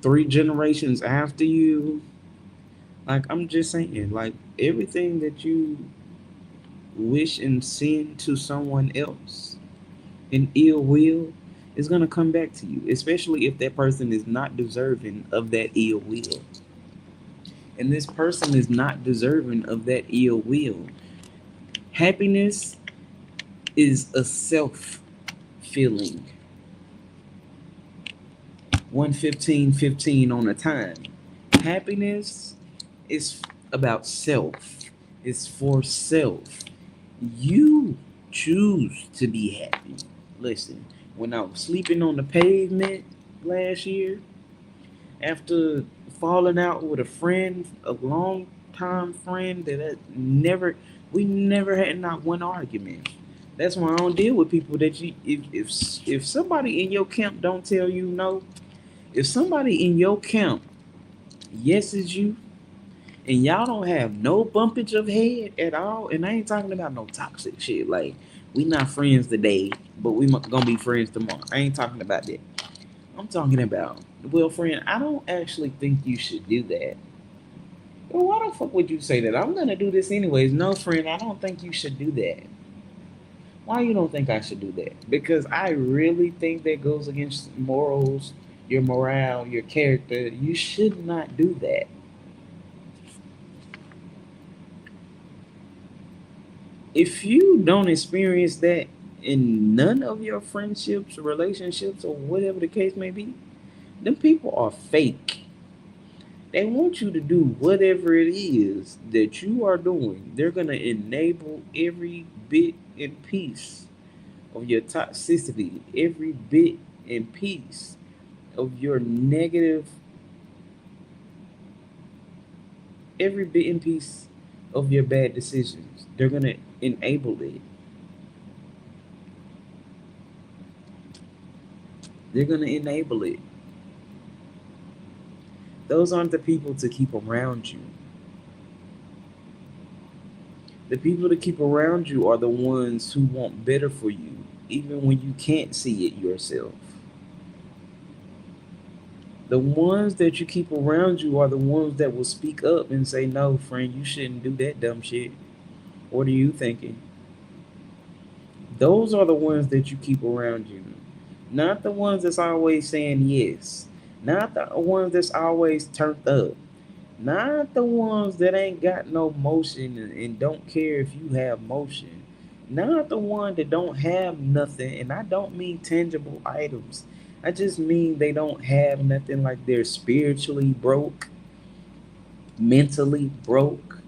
three generations after you. Like, I'm just saying, like, everything that you wish and send to someone else in ill will is going to come back to you, especially if that person is not deserving of that ill will. And this person is not deserving of that ill will. Happiness is a self feeling. 1:15:15 on the time. Happiness is about self. It's for self. You choose to be happy. Listen, when I was sleeping on the pavement last year, after falling out with a friend, a long time friend that we never had not one argument. That's why I don't deal with people that if somebody in your camp don't tell you no, if somebody in your camp yeses you and y'all don't have no bumpage of head at all, and I ain't talking about no toxic shit like we not friends today, but gonna be friends tomorrow. I ain't talking about that. I'm talking about, well, friend, I don't actually think you should do that. Well, why the fuck would you say that? I'm gonna do this anyways. No, friend, I don't think you should do that. Why you don't think I should do that? Because I really think that goes against morals, your morale, your character. You should not do that. If you don't experience that in none of your friendships, relationships, or whatever the case may be, them people are fake. They want you to do whatever it is that you are doing. They're going to enable every bit and piece of your toxicity, every bit and piece of your negative, every bit and piece of your bad decisions. They're going to enable it. They're going to enable it. Those aren't the people to keep around you. The people to keep around you are the ones who want better for you, even when you can't see it yourself. The ones that you keep around you are the ones that will speak up and say, no, friend, you shouldn't do that dumb shit. What are you thinking? Those are the ones that you keep around you. Not the ones that's always saying yes. Not the ones that's always turned up. Not the ones that ain't got no motion and don't care if you have motion. Not the one that don't have nothing. And I don't mean tangible items. I just mean they don't have nothing, like they're spiritually broke, mentally broke,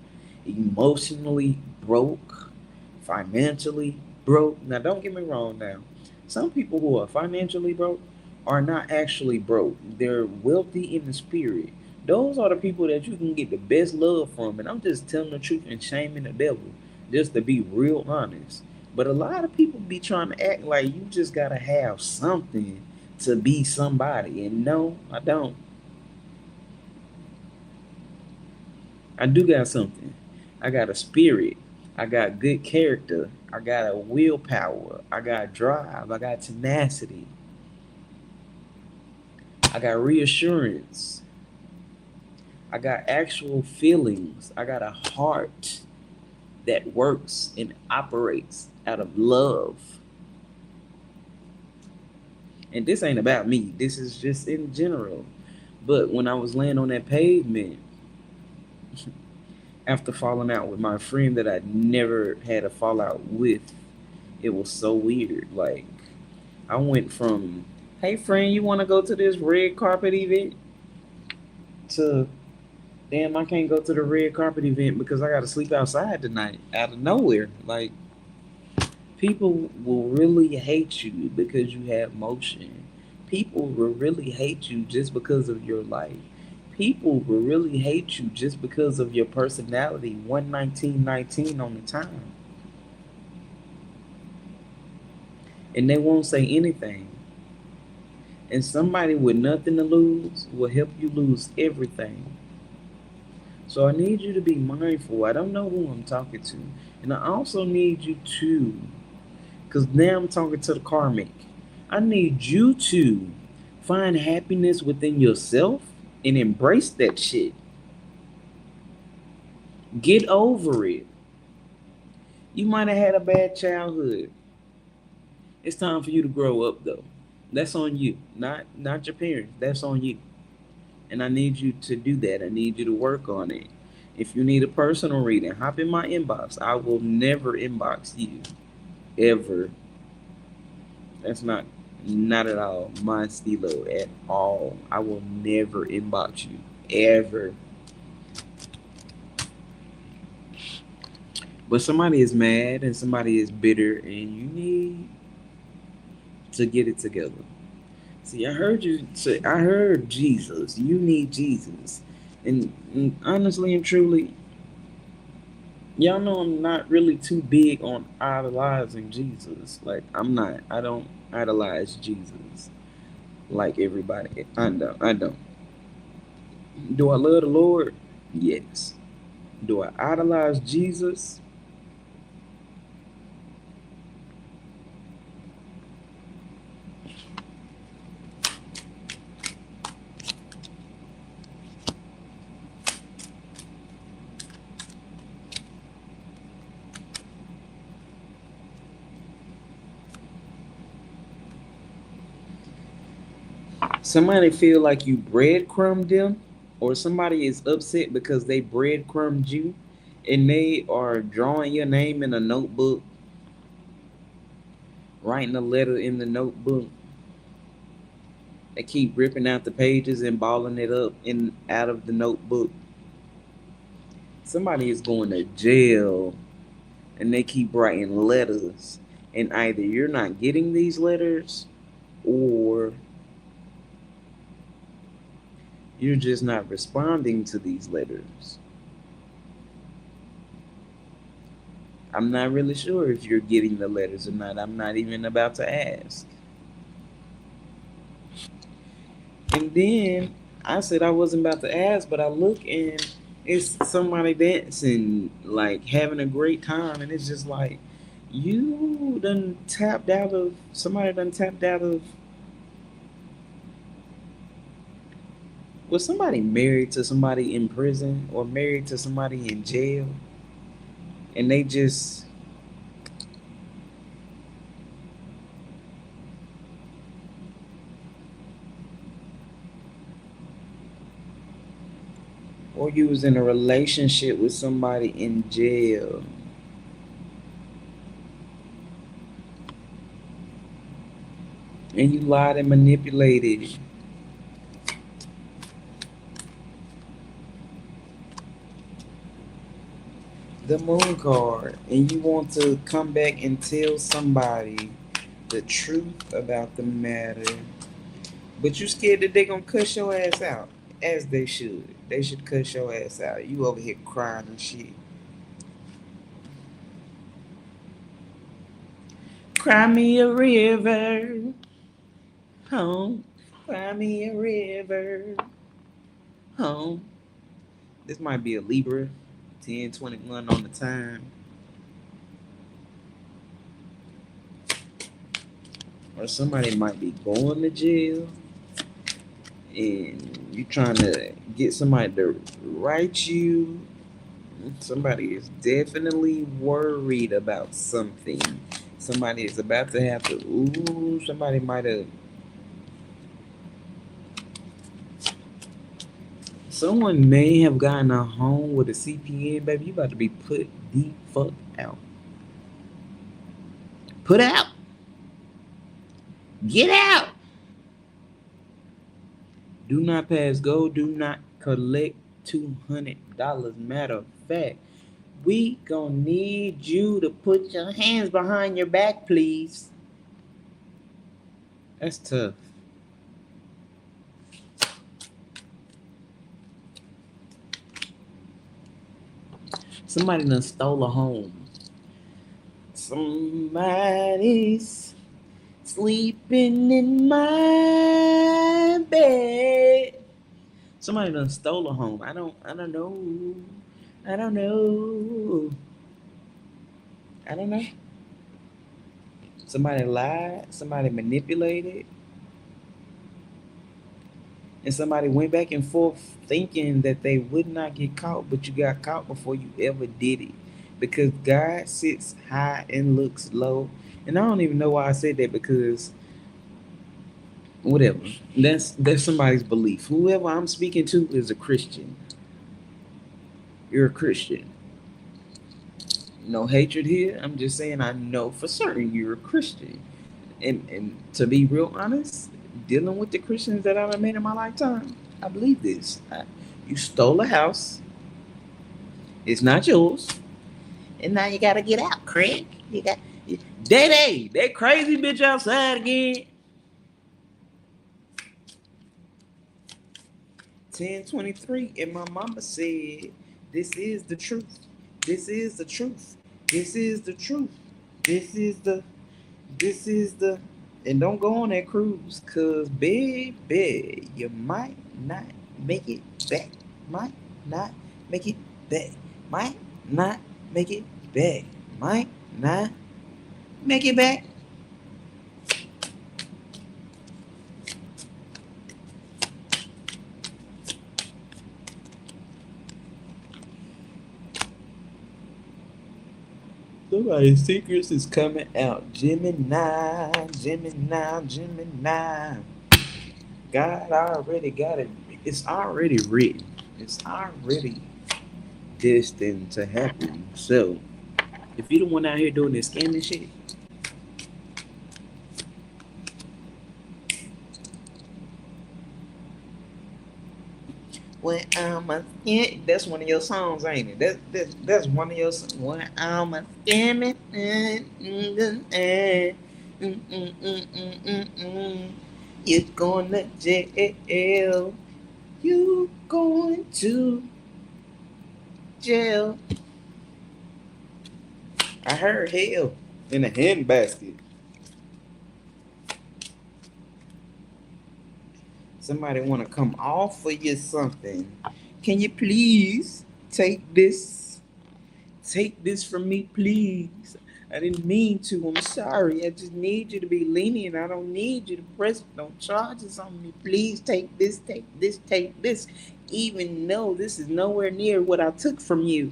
emotionally broke, financially broke. Now, don't get me wrong now. Some people who are financially broke are not actually broke. They're wealthy in the spirit. Those are the people that you can get the best love from. And I'm just telling the truth and shaming the devil, just to be real honest. But a lot of people be trying to act like you just got to have something to be somebody. And no, I don't. I do got something. I got a spirit. I got good character. I got a willpower. I got drive. I got tenacity. I got reassurance. I got actual feelings. I got a heart that works and operates out of love. And this ain't about me. This is just in general. But when I was laying on that pavement, after falling out with my friend that I never had a fallout with, it was so weird. Like, I went from, hey friend, you want to go to this red carpet event, to, damn, I can't go to the red carpet event because I got to sleep outside tonight, out of nowhere. Like, people will really hate you because you have motion. People will really hate you just because of your life. People will really hate you just because of your personality. 11919 on the time. And they won't say anything. And somebody with nothing to lose will help you lose everything. So I need you to be mindful. I don't know who I'm talking to. And I also need you to, because now I'm talking to the karmic, I need you to find happiness within yourself and embrace that shit. Get over it. You might have had a bad childhood. It's time for you to grow up though. That's on you. Not your parents. That's on you. And I need you to do that. I need you to work on it. If you need a personal reading, hop in my inbox. I will never inbox you. Ever. That's not Not at all. My Stilo at all. I will never inbox you. Ever. But somebody is mad and somebody is bitter and you need to get it together. See, I heard you say, I heard Jesus. You need Jesus. And honestly and truly, y'all know I'm not really too big on idolizing Jesus. Like, I'm not. I don't idolize Jesus like everybody. I don't. I don't. Do I love the Lord? Yes. Do I idolize Jesus? Somebody feel like you breadcrumbed them, or somebody is upset because they breadcrumbed you, and they are drawing your name in a notebook, writing a letter in the notebook. They keep ripping out the pages and balling it up in out of the notebook. Somebody is going to jail, and they keep writing letters, and either you're not getting these letters, or you're just not responding to these letters. I'm not really sure if you're getting the letters or not. I'm not even about to ask. And then I said I wasn't about to ask, but I look and it's somebody dancing, like having a great time, and it's just like you done tapped out of somebody done tapped out of was somebody married to somebody in prison or married to somebody in jail, and they just or you was in a relationship with somebody in jail and you lied and manipulated the moon card and you want to come back and tell somebody the truth about the matter, but you scared that they gonna cuss your ass out, as they should. They should cuss your ass out. You over here crying and shit. Cry me a river, home. Cry me a river, home. This might be a Libra, 10:21 on the time, or somebody might be going to jail and you trying to get somebody to write you. Somebody is definitely worried about something. Somebody is about to have to. Ooh, somebody might have. Someone may have gotten a home with a CPN, baby. You about to be put the fuck out. Put out. Get out. Do not pass go. Do not collect $200. Matter of fact, we gonna need you to put your hands behind your back, please. That's tough. Somebody done stole a home. Somebody's sleeping in my bed. Somebody done stole a home. I don't know. I don't know. I don't know. Somebody lied, somebody manipulated, and somebody went back and forth thinking that they would not get caught, but you got caught before you ever did it. Because God sits high and looks low. And I don't even know why I said that because whatever. That's somebody's belief. Whoever I'm speaking to is a Christian. You're a Christian. No hatred here. I'm just saying I know for certain you're a Christian. And to be real honest, dealing with the Christians that I've met in my lifetime, I believe this. You stole a house, it's not yours, and now you gotta get out, Craig. You got Daddy, that crazy bitch outside again. 10:23, and my mama said, "This is the truth. This is the truth. This is the truth. This is the. This is the." And don't go on that cruise, cause baby, you might not make it back. Might not make it back. Might not make it back. Might not make it back. Somebody's secrets is coming out. Gemini, Gemini, Gemini. God already got it. It's already written. It's already destined to happen. So, if you the one out here doing this scamming shit, when I'm a scam, that's one of your songs, ain't it? That's one of your songs. When I'm a scamming, you're going to jail. You going to jail. I heard hell in a handbasket. Somebody want to come offer you something. Can you please take this? Take this from me, please. I didn't mean to. I'm sorry. I just need you to be lenient. I don't need you to press no charges on me. Please take this, take this, take this. Even though this is nowhere near what I took from you.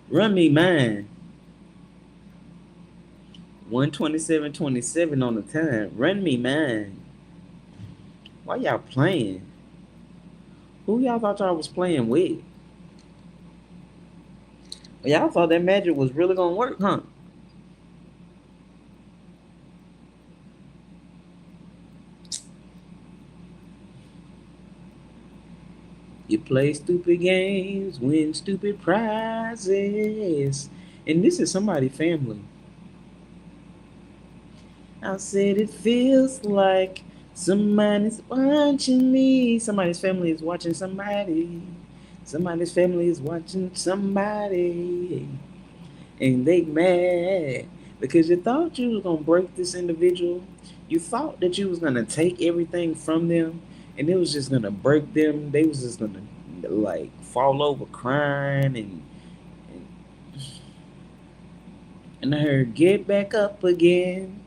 Run me mine. 127.27 on the time. Run me mine. Why y'all playing? Who y'all thought y'all was playing with? Y'all thought that magic was really gonna work, huh? You play stupid games, win stupid prizes. And this is somebody's family. I said it feels like somebody's watching me. Somebody's family is watching somebody. Somebody's family is watching somebody. And they mad because you thought you was gonna break this individual. You thought that you was gonna take everything from them, and it was just gonna break them. They was just gonna like fall over crying and I heard get back up again.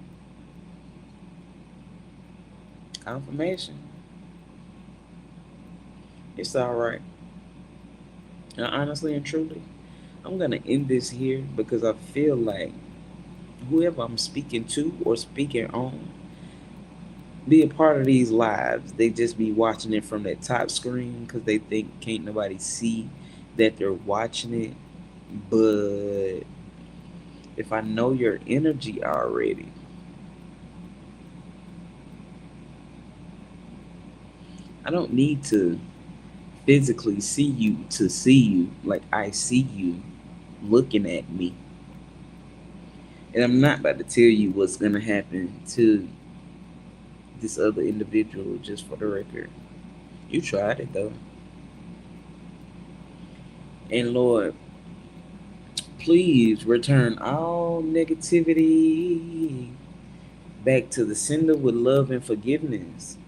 Confirmation. It's all right. And honestly and truly, I'm gonna end this here because I feel like whoever I'm speaking to or speaking on be a part of these lives. They just be watching it from that top screen because they think can't nobody see that they're watching it. But if I know your energy already, I don't need to physically see you to see you like I see you looking at me. And I'm not about to tell you what's gonna happen to this other individual just for the record. You tried it though. And Lord, please return all negativity back to the sender with love and forgiveness.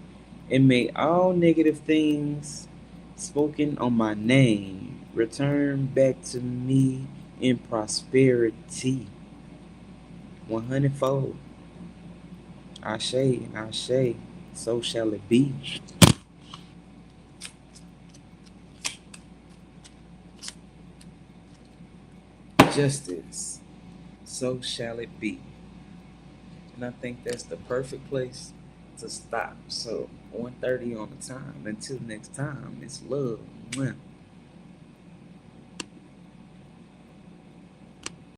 And may all negative things spoken on my name return back to me in prosperity. 100-fold. Ashe and Ashe, so shall it be. Justice, so shall it be. And I think that's the perfect place to stop. So 1:30 on the time. Until next time, it's love. Mwah.